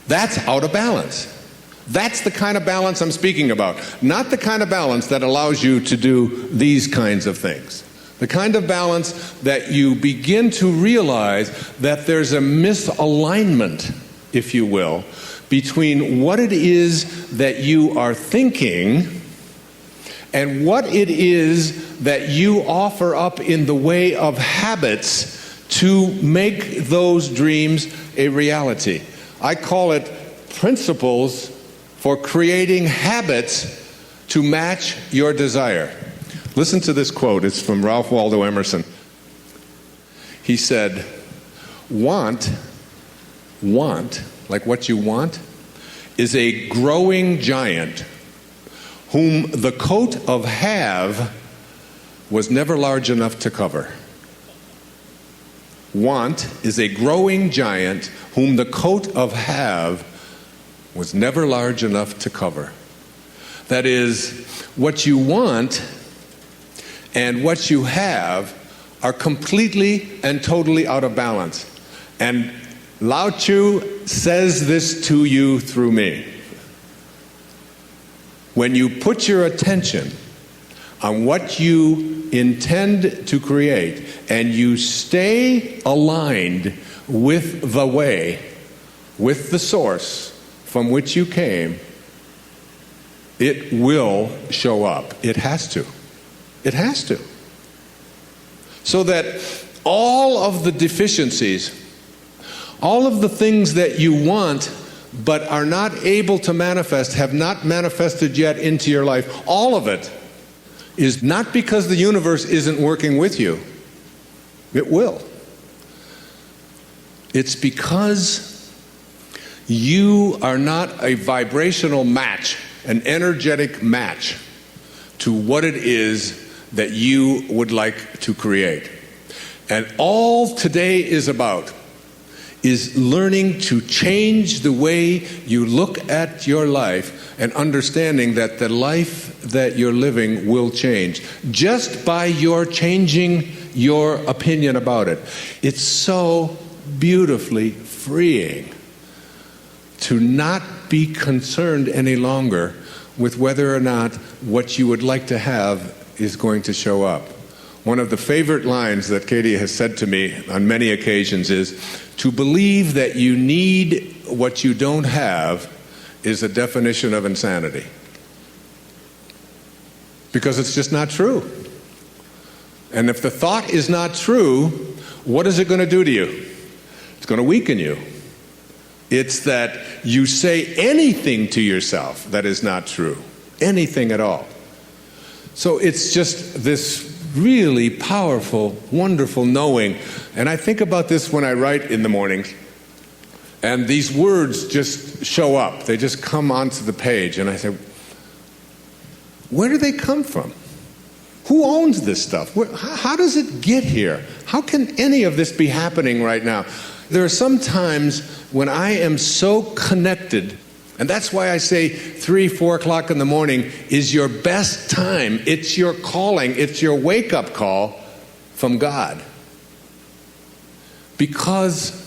That's out of balance. That's the kind of balance I'm speaking about. Not the kind of balance that allows you to do these kinds of things. The kind of balance that you begin to realize that there's a misalignment, if you will, between what it is that you are thinking and what it is that you offer up in the way of habits to make those dreams a reality. I call it principles for creating habits to match your desire. Listen to this quote. It's from Ralph Waldo Emerson. He said, want, like what you want, is a growing giant whom the coat of have was never large enough to cover. Want is a growing giant whom the coat of have was never large enough to cover. That is, what you want and what you have are completely and totally out of balance. And Lao Tzu says this to you through me. When you put your attention on what you intend to create and you stay aligned with the way, with the source from which you came, it will show up. It has to. It has to. So that all of the deficiencies, all of the things that you want but are not able to manifest, have not manifested yet into your life, all of it is not because the universe isn't working with you. It will. It's because you are not a vibrational match, an energetic match to what it is that you would like to create. And all today is about is learning to change the way you look at your life and understanding that the life that you're living will change just by your changing your opinion about it. It's so beautifully freeing to not be concerned any longer with whether or not what you would like to have is going to show up. One of the favorite lines that Katie has said to me on many occasions is, to believe that you need what you don't have is a definition of insanity. Because it's just not true. And if the thought is not true, what is it going to do to you? It's going to weaken you. It's that you say anything to yourself that is not true. Anything at all. So it's just this really powerful, wonderful knowing. And I think about this when I write in the mornings. And these words just show up. They just come onto the page. And I say, where do they come from? Who owns this stuff? How does it get here? How can any of this be happening right now? There are some times when I am so connected, and that's why I say 3, 4 o'clock in the morning is your best time. It's your calling. It's your wake-up call from God. Because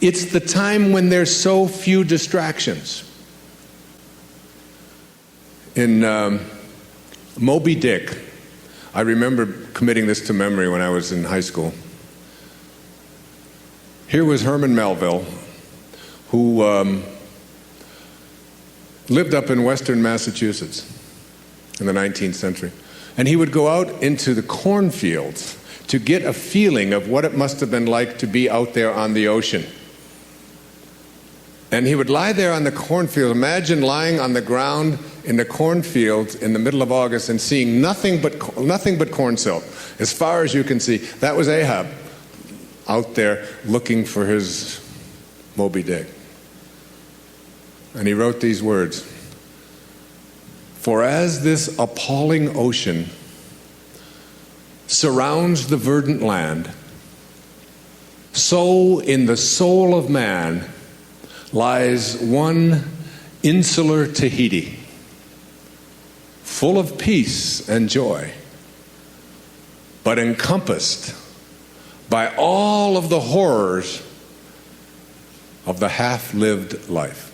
it's the time when there's so few distractions. In Moby Dick, I remember committing this to memory when I was in high school. Here was Herman Melville, who lived up in western Massachusetts in the 19th century. And he would go out into the cornfields to get a feeling of what it must have been like to be out there on the ocean. And he would lie there on the cornfield. Imagine lying on the ground in the cornfield in the middle of August and seeing nothing but corn silk, as far as you can see. That was Ahab out there looking for his Moby Dick. And he wrote these words, "For as this appalling ocean surrounds the verdant land, so in the soul of man lies one insular Tahiti, full of peace and joy, but encompassed by all of the horrors of the half-lived life."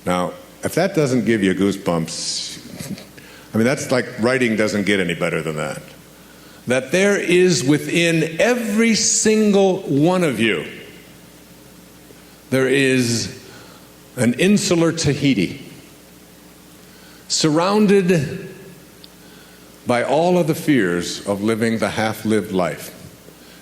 Now, if that doesn't give you goosebumps, I mean, that's like writing doesn't get any better than that. That there is within every single one of you, there is an insular Tahiti, surrounded by all of the fears of living the half-lived life.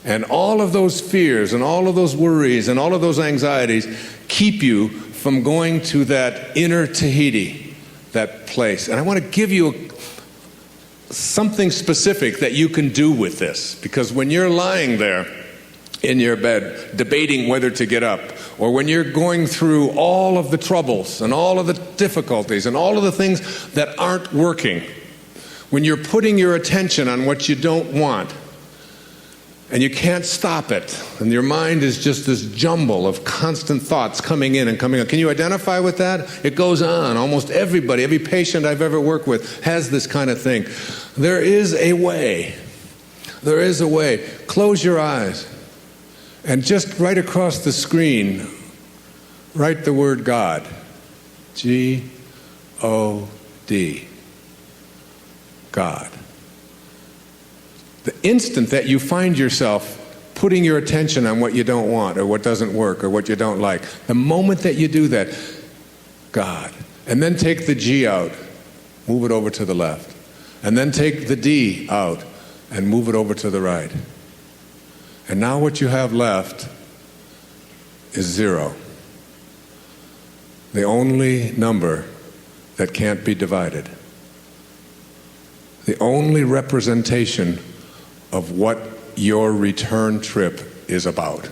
And all of those fears and all of those worries and all of those anxieties keep you from going to that inner Tahiti, that place. And I want to give you something specific that you can do with this. Because when you're lying there in your bed debating whether to get up, or when you're going through all of the troubles and all of the difficulties and all of the things that aren't working, when you're putting your attention on what you don't want, and you can't stop it, and your mind is just this jumble of constant thoughts coming in and coming out. Can you identify with that? It goes on. Almost everybody, every patient I've ever worked with has this kind of thing. There is a way. There is a way. Close your eyes, and just right across the screen, write the word God. G-O-D. God. The instant that you find yourself putting your attention on what you don't want or what doesn't work or what you don't like, the moment that you do that, God. And then take the G out, move it over to the left. And then take the D out and move it over to the right. And now what you have left is 0. The only number that can't be divided. The only representation of what your return trip is about.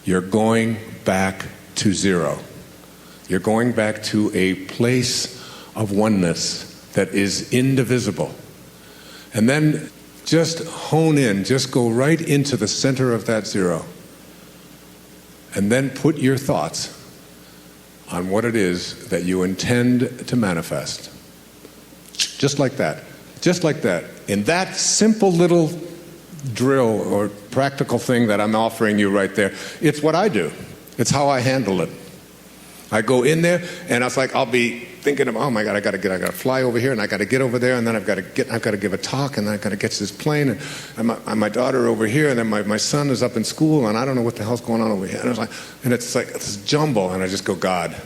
You're going back to 0. You're going back to a place of oneness that is indivisible. And then just hone in, just go right into the center of that 0. And then put your thoughts on what it is that you intend to manifest. Just like that. Just like that. In that simple little drill or practical thing that I'm offering you right there, it's what I do. It's how I handle it. I go in there and it's like I'll be thinking of, oh my God, I got to fly over here and I got to get over there and then I've got to give a talk and then I've got to get to this plane and my daughter over here and then my son is up in school and I don't know what the hell's going on over here. And it's like this jumble and I just go, God.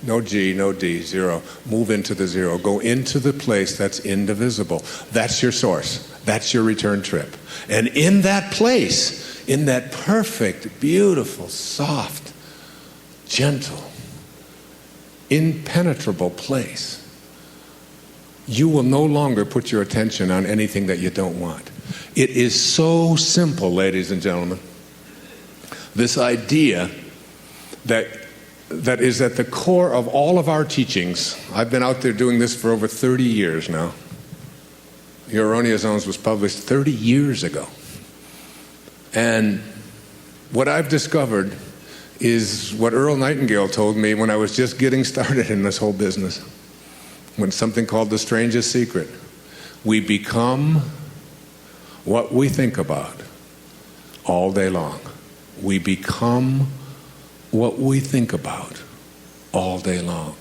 No G, no D, 0. Move into the 0. Go into the place that's indivisible. That's your source. That's your return trip. And in that place, in that perfect, beautiful, soft, gentle, impenetrable place, you will no longer put your attention on anything that you don't want. It is so simple, ladies and gentlemen. This idea that is at the core of all of our teachings. I've been out there doing this for over 30 years now. Your Erroneous Zones was published 30 years ago. And what I've discovered is what Earl Nightingale told me when I was just getting started in this whole business. When something called the strangest secret. We become what we think about all day long. We become what we think about all day long.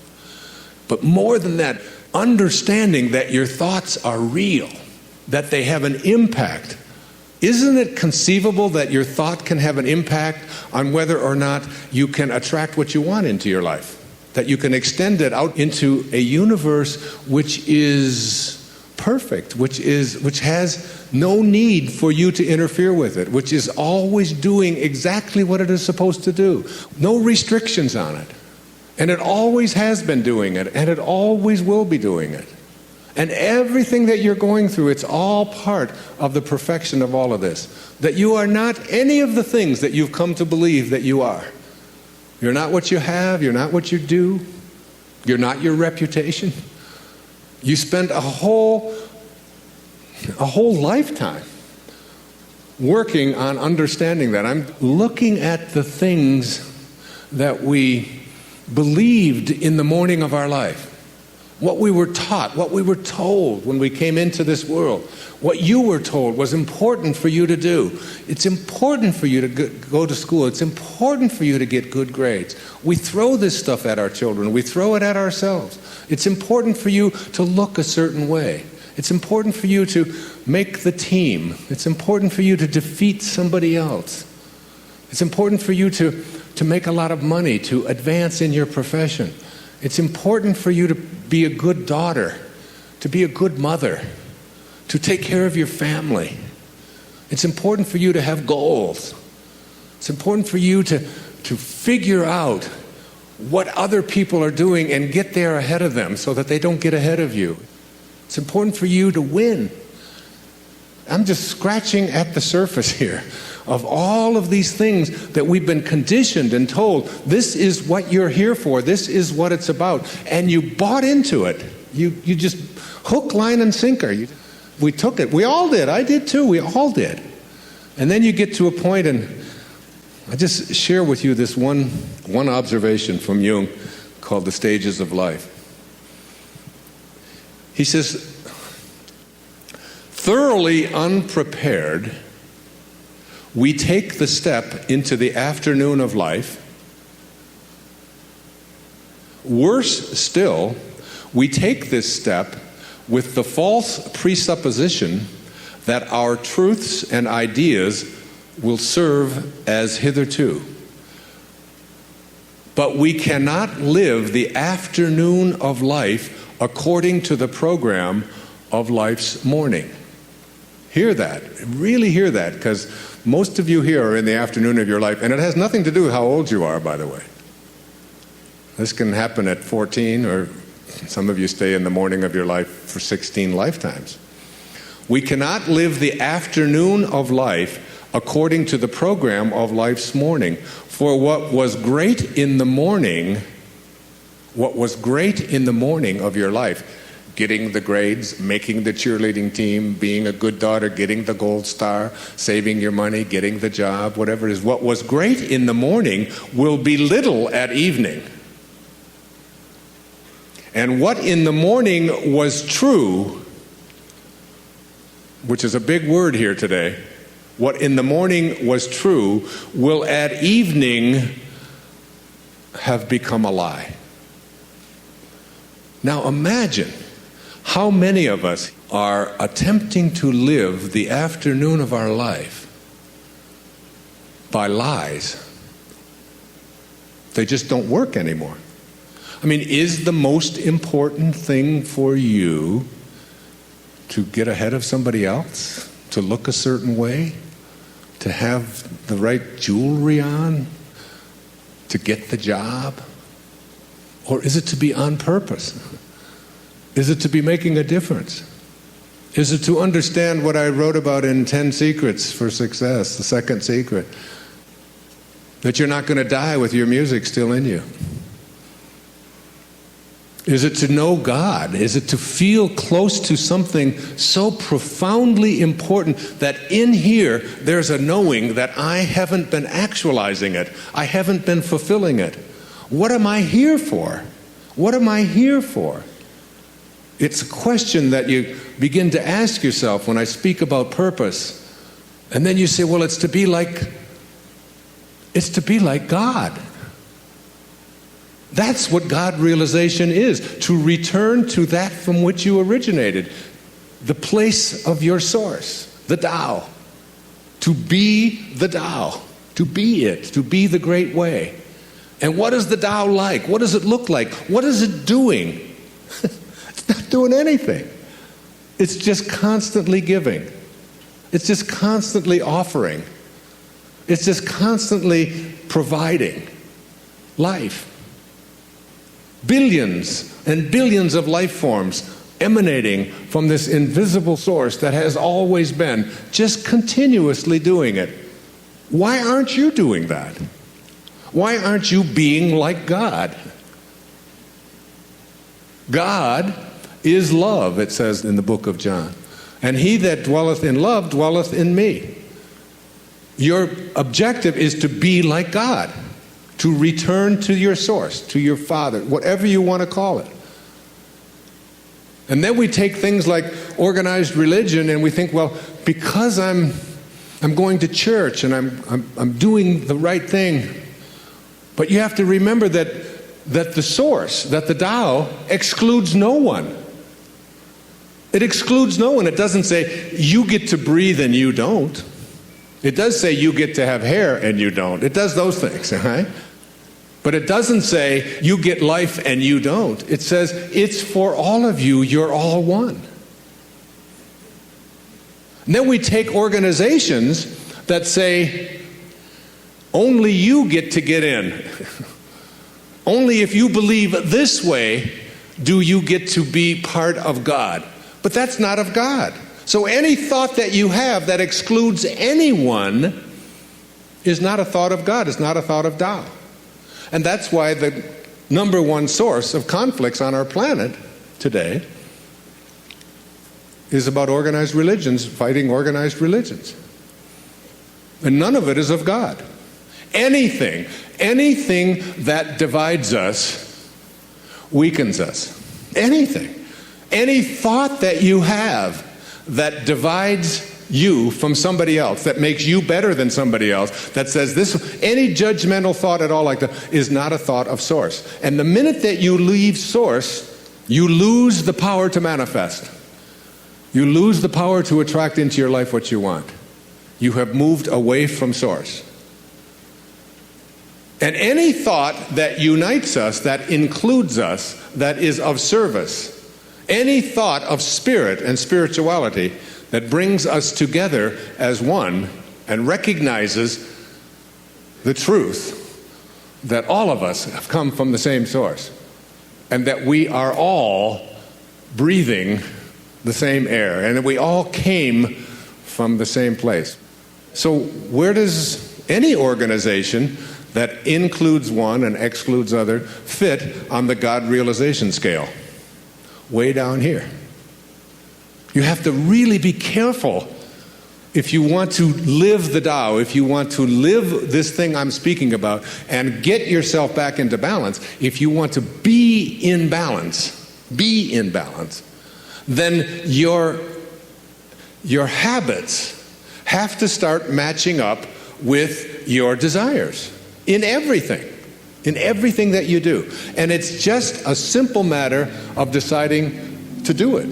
But more than that, understanding that your thoughts are real, that they have an impact. Isn't it conceivable that your thought can have an impact on whether or not you can attract what you want into your life? That you can extend it out into a universe which is perfect, which has no need for you to interfere with it, which is always doing exactly what it is supposed to do. No restrictions on it. And it always has been doing it, and it always will be doing it. And everything that you're going through, it's all part of the perfection of all of this. That you are not any of the things that you've come to believe that you are. You're not what you have, you're not what you do, you're not your reputation. You spent a whole lifetime working on understanding that. I'm looking at the things that we believed in the morning of our life. What we were taught, what we were told when we came into this world. What you were told was important for you to do. It's important for you to go to school. It's important for you to get good grades. We throw this stuff at our children. We throw it at ourselves. It's important for you to look a certain way. It's important for you to make the team. It's important for you to defeat somebody else. It's important for you to make a lot of money, to advance in your profession. It's important for you to be a good daughter, to be a good mother, to take care of your family. It's important for you to have goals. It's important for you to figure out what other people are doing and get there ahead of them so that they don't get ahead of you. It's important for you to win. I'm just scratching at the surface here of all of these things that we've been conditioned and told, this is what you're here for, this is what it's about. And you bought into it. You just hook, line, and sinker. We took it. We all did. I did too. We all did. And then you get to a point, and I just share with you this one observation from Jung called the stages of life. He says, thoroughly unprepared, we take the step into the afternoon of life. Worse still, we take this step with the false presupposition that our truths and ideas will serve as hitherto. But we cannot live the afternoon of life according to the program of life's morning. Hear that. Really hear that, because most of you here are in the afternoon of your life, and it has nothing to do with how old you are, by the way. This can happen at 14, or some of you stay in the morning of your life for 16 lifetimes. We cannot live the afternoon of life according to the program of life's morning. For what was great in the morning of your life, getting the grades, making the cheerleading team, being a good daughter, getting the gold star, saving your money, getting the job, whatever it is, what was great in the morning will be little at evening. And what in the morning was true, which is a big word here today, what in the morning was true will at evening have become a lie. Now imagine how many of us are attempting to live the afternoon of our life by lies. They just don't work anymore. I mean, is the most important thing for you to get ahead of somebody else? To look a certain way? To have the right jewelry on? To get the job? Or is it to be on purpose? Is it to be making a difference? Is it to understand what I wrote about in 10 Secrets for Success, the second secret? That you're not going to die with your music still in you. Is it to know God? Is it to feel close to something so profoundly important that in here there's a knowing that I haven't been actualizing it, I haven't been fulfilling it? What am I here for? What am I here for? It's a question that you begin to ask yourself when I speak about purpose. And then you say, well, it's to be like God. That's what God realization is, to return to that from which you originated, the place of your source, the Tao. To be the Tao, to be it, to be the great way. And what is the Tao like? What does it look like? What is it doing? It's not doing anything. It's just constantly giving. It's just constantly offering. It's just constantly providing life. Billions and billions of life forms emanating from this invisible source that has always been, just continuously doing it. Why aren't you doing that? Why aren't you being like God? God is love, it says in the book of John. And he that dwelleth in love dwelleth in me. Your objective is to be like God. To return to your source, to your Father, whatever you want to call it. And then we take things like organized religion and we think, well, because I'm going to church and I'm doing the right thing. But you have to remember that the source, that the Tao, excludes no one. It excludes no one. It doesn't say you get to breathe and you don't. It does say you get to have hair and you don't. It does those things, right? But it doesn't say you get life and you don't. It says it's for all of you, you're all one. And then we take organizations that say only you get to get in. Only if you believe this way do you get to be part of God. But that's not of God. So any thought that you have that excludes anyone is not a thought of God. It's not a thought of Tao. And that's why the number one source of conflicts on our planet today is about organized religions fighting organized religions. And none of it is of God. Anything that divides us weakens us. Anything. Any thought that you have that divides you from somebody else, that makes you better than somebody else, that says this, any judgmental thought at all like that is not a thought of source. And the minute that you leave source, you lose the power to manifest. You lose the power to attract into your life what you want. You have moved away from source. And any thought that unites us, that includes us, that is of service, any thought of spirit and spirituality that brings us together as one and recognizes the truth that all of us have come from the same source and that we are all breathing the same air and that we all came from the same place. So where does any organization that includes one and excludes other fit on the God realization scale? Way down here. You have to really be careful if you want to live the Tao, if you want to live this thing I'm speaking about and get yourself back into balance, if you want to be in balance, then your habits have to start matching up with your desires in everything that you do. And it's just a simple matter of deciding to do it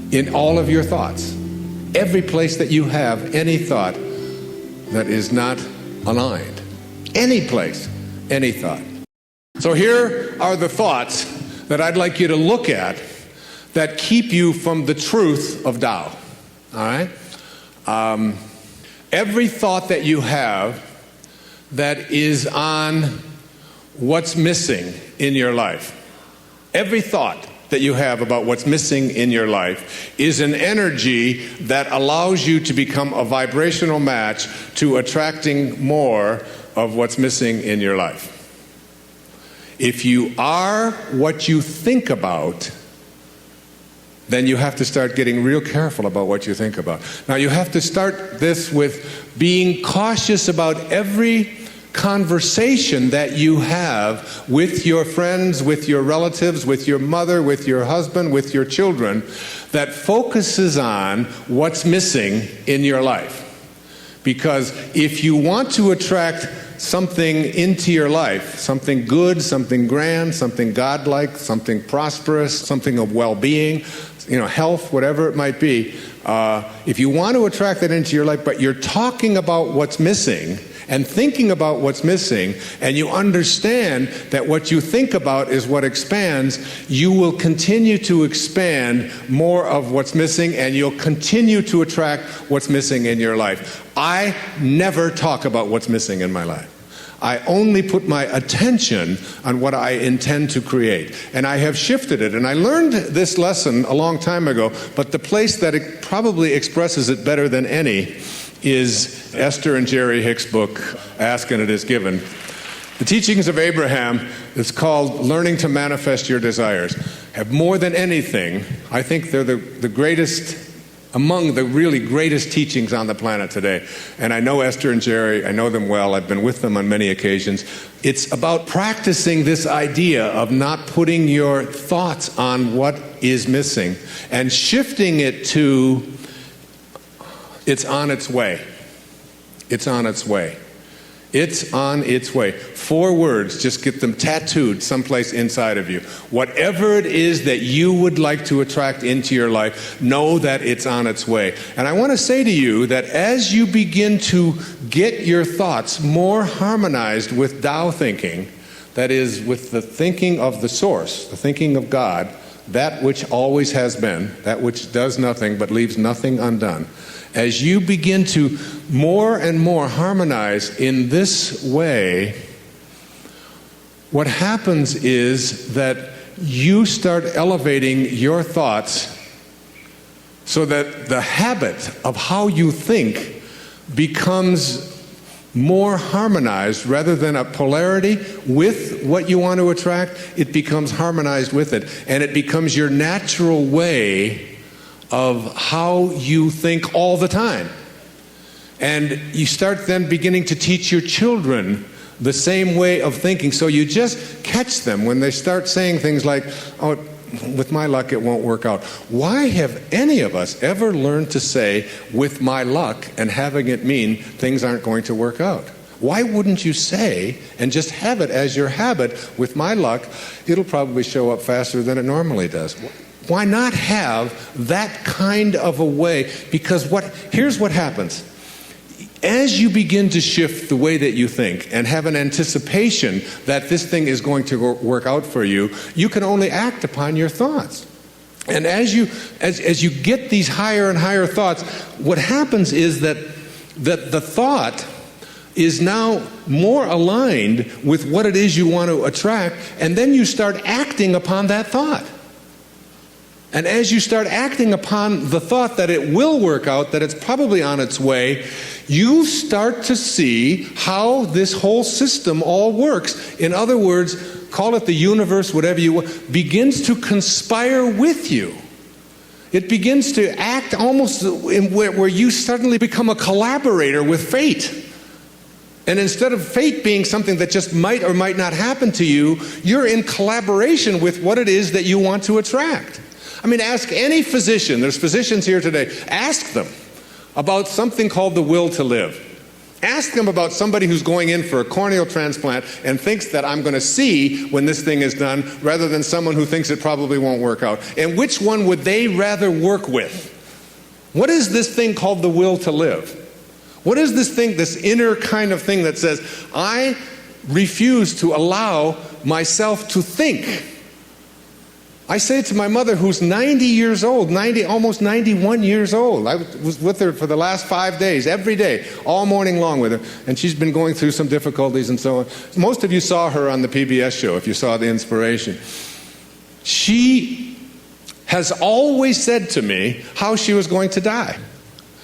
in all of your thoughts. Every place that you have any thought that is not aligned. Any place, any thought. So here are the thoughts that I'd like you to look at that keep you from the truth of Tao. All right? Every thought that you have that is on what's missing in your life. Every thought that you have about what's missing in your life is an energy that allows you to become a vibrational match to attracting more of what's missing in your life. If you are what you think about, then you have to start getting real careful about what you think about. Now you have to start this with being cautious about every conversation that you have with your friends, with your relatives, with your mother, with your husband, with your children, that focuses on what's missing in your life. Because if you want to attract something into your life, something good, something grand, something godlike, something prosperous, something of well-being, health, whatever it might be, if you want to attract that into your life, but you're talking about what's missing and thinking about what's missing, and you understand that what you think about is what expands, you will continue to expand more of what's missing, and you'll continue to attract what's missing in your life. I never talk about what's missing in my life. I only put my attention on what I intend to create. And I have shifted it. And I learned this lesson a long time ago, but the place that it probably expresses it better than any is Esther and Jerry Hicks' book, Ask and It Is Given. The teachings of Abraham, it's called Learning to Manifest Your Desires, have more than anything, I think they're the greatest, among the really greatest teachings on the planet today. And I know Esther and Jerry, I know them well, I've been with them on many occasions. It's about practicing this idea of not putting your thoughts on what is missing and shifting it to it's on its way. It's on its way. It's on its way. 4 words, just get them tattooed someplace inside of you. Whatever it is that you would like to attract into your life, know that it's on its way. And I want to say to you that as you begin to get your thoughts more harmonized with Tao thinking, that is, with the thinking of the source, the thinking of God, that which always has been, that which does nothing but leaves nothing undone, as you begin to more and more harmonize in this way, what happens is that you start elevating your thoughts so that the habit of how you think becomes more harmonized rather than a polarity with what you want to attract. It becomes harmonized with it, and it becomes your natural way of how you think all the time. And you start then beginning to teach your children the same way of thinking. So you just catch them when they start saying things like, oh, with my luck it won't work out. Why have any of us ever learned to say, with my luck, and having it mean things aren't going to work out? Why wouldn't you say, and just have it as your habit, with my luck, it'll probably show up faster than it normally does? Why not have that kind of a way? Because here's what happens. As you begin to shift the way that you think and have an anticipation that this thing is going to work out for you, you can only act upon your thoughts. And as you get these higher and higher thoughts, what happens is that the thought is now more aligned with what it is you want to attract, and then you start acting upon that thought. And as you start acting upon the thought that it will work out, that it's probably on its way, you start to see how this whole system all works. In other words, call it the universe, whatever you want, begins to conspire with you. It begins to act almost in where you suddenly become a collaborator with fate. And instead of fate being something that just might or might not happen to you, you're in collaboration with what it is that you want to attract. I mean, ask any physician, there's physicians here today, ask them about something called the will to live. Ask them about somebody who's going in for a corneal transplant and thinks that I'm going to see when this thing is done, rather than someone who thinks it probably won't work out. And which one would they rather work with? What is this thing called the will to live? What is this thing, this inner kind of thing that says, I refuse to allow myself to think? I say to my mother, who's 90 years old, almost 91 years old. I was with her for the last 5 days, every day, all morning long with her. And she's been going through some difficulties and so on. Most of you saw her on the PBS show, if you saw The Inspiration. She has always said to me how she was going to die.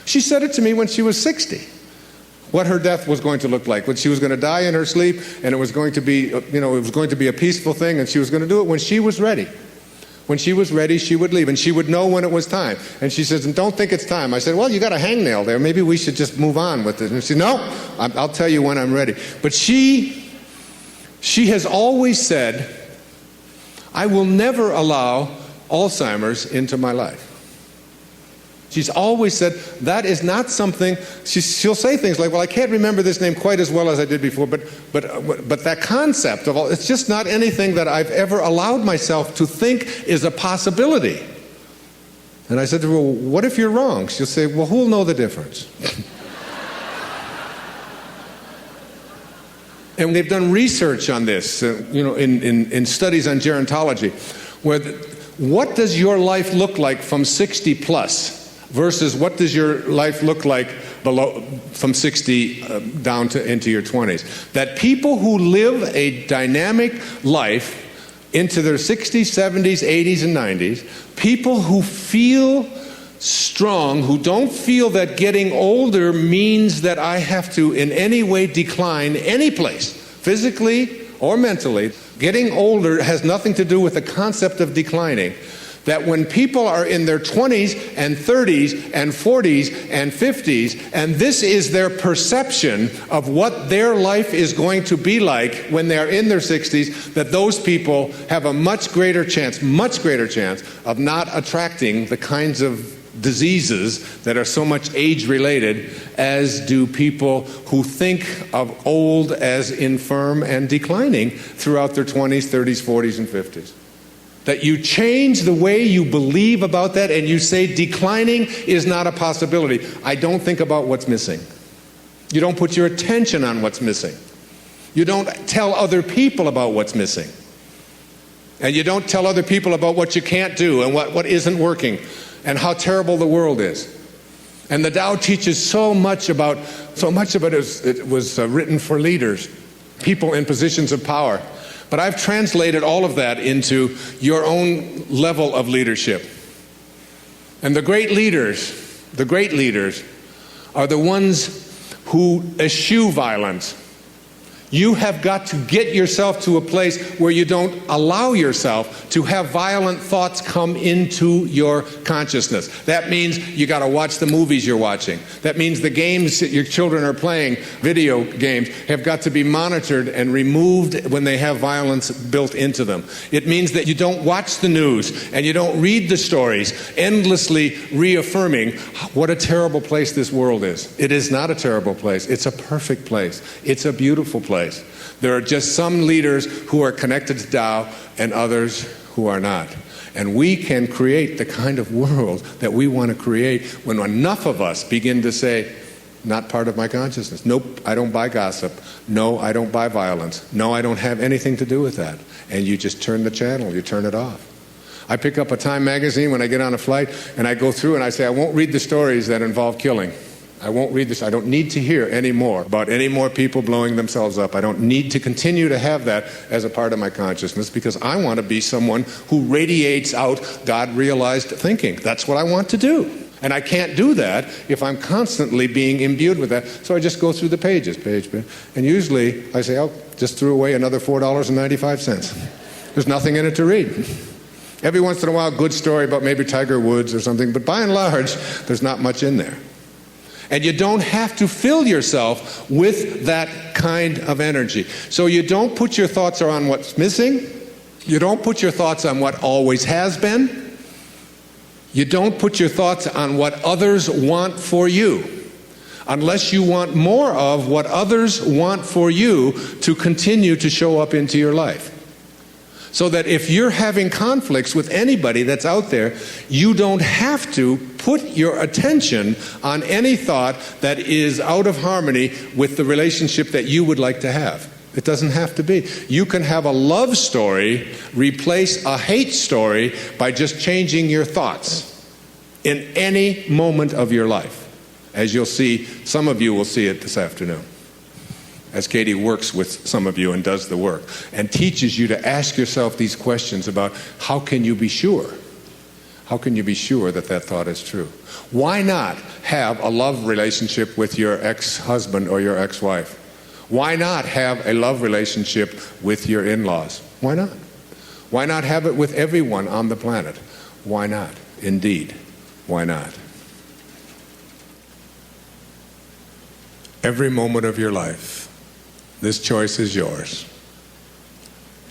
She said it to me when she was 60. What her death was going to look like. When she was going to die in her sleep, and it was going to be, it was going to be a peaceful thing, and she was going to do it when she was ready. When she was ready, she would leave, and she would know when it was time. And she says, and don't think it's time. I said, well, you got a hangnail there. Maybe we should just move on with it. And she said, no, I'll tell you when I'm ready. But she has always said, I will never allow Alzheimer's into my life. She's always said, that is not something, she'll say things like, well, I can't remember this name quite as well as I did before, but that concept of all, it's just not anything that I've ever allowed myself to think is a possibility. And I said to her, well, what if you're wrong? She'll say, well, who'll know the difference? And they've done research on this, in studies on gerontology, where what does your life look like from 60 plus? Versus what does your life look like from 60 down into your 20s? That people who live a dynamic life into their 60s, 70s, 80s, and 90s, people who feel strong, who don't feel that getting older means that I have to in any way decline any place, physically or mentally. Getting older has nothing to do with the concept of declining. That when people are in their 20s and 30s and 40s and 50s, and this is their perception of what their life is going to be like when they're in their 60s, that those people have a much greater chance of not attracting the kinds of diseases that are so much age-related as do people who think of old as infirm and declining throughout their 20s, 30s, 40s, and 50s. That you change the way you believe about that and you say declining is not a possibility. I don't think about what's missing. You don't put your attention on what's missing. You don't tell other people about what's missing. And you don't tell other people about what you can't do and what isn't working and how terrible the world is. And the Tao teaches so much of it was written for leaders, people in positions of power. But I've translated all of that into your own level of leadership. And the great leaders are the ones who eschew violence. You have got to get yourself to a place where you don't allow yourself to have violent thoughts come into your consciousness. That means you got to watch the movies you're watching. That means the games that your children are playing, video games, have got to be monitored and removed when they have violence built into them. It means that you don't watch the news and you don't read the stories, endlessly reaffirming what a terrible place this world is. It is not a terrible place. It's a perfect place. It's a beautiful place. There are just some leaders who are connected to Tao and others who are not. And we can create the kind of world that we want to create when enough of us begin to say, not part of my consciousness. Nope, I don't buy gossip. No, I don't buy violence. No, I don't have anything to do with that. And you just turn the channel, you turn it off. I pick up a Time magazine when I get on a flight, and I go through and I say, I won't read the stories that involve killing. I won't read this. I don't need to hear any more about any more people blowing themselves up. I don't need to continue to have that as a part of my consciousness because I want to be someone who radiates out God-realized thinking. That's what I want to do. And I can't do that if I'm constantly being imbued with that. So I just go through the pages, page. And usually I say, oh, just threw away another $4.95. There's nothing in it to read. Every once in a while, a good story about maybe Tiger Woods or something. But by and large, there's not much in there. And you don't have to fill yourself with that kind of energy. So you don't put your thoughts on what's missing. You don't put your thoughts on what always has been. You don't put your thoughts on what others want for you. Unless you want more of what others want for you to continue to show up into your life. So that if you're having conflicts with anybody that's out there, you don't have to put your attention on any thought that is out of harmony with the relationship that you would like to have. It doesn't have to be. You can have a love story replace a hate story by just changing your thoughts in any moment of your life. As you'll see, some of you will see it this afternoon. As Katie works with some of you and does the work and teaches you to ask yourself these questions about how can you be sure? How can you be sure that that thought is true? Why not have a love relationship with your ex-husband or your ex-wife? Why not have a love relationship with your in-laws? Why not? Why not have it with everyone on the planet? Why not? Indeed, why not? Every moment of your life, this choice is yours.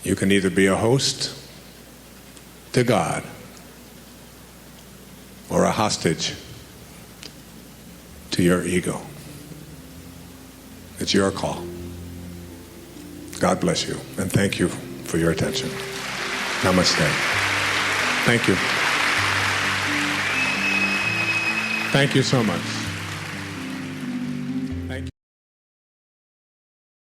You can either be a host to God or a hostage to your ego. It's your call. God bless you, and thank you for your attention. Namaste. Thank you. Thank you so much.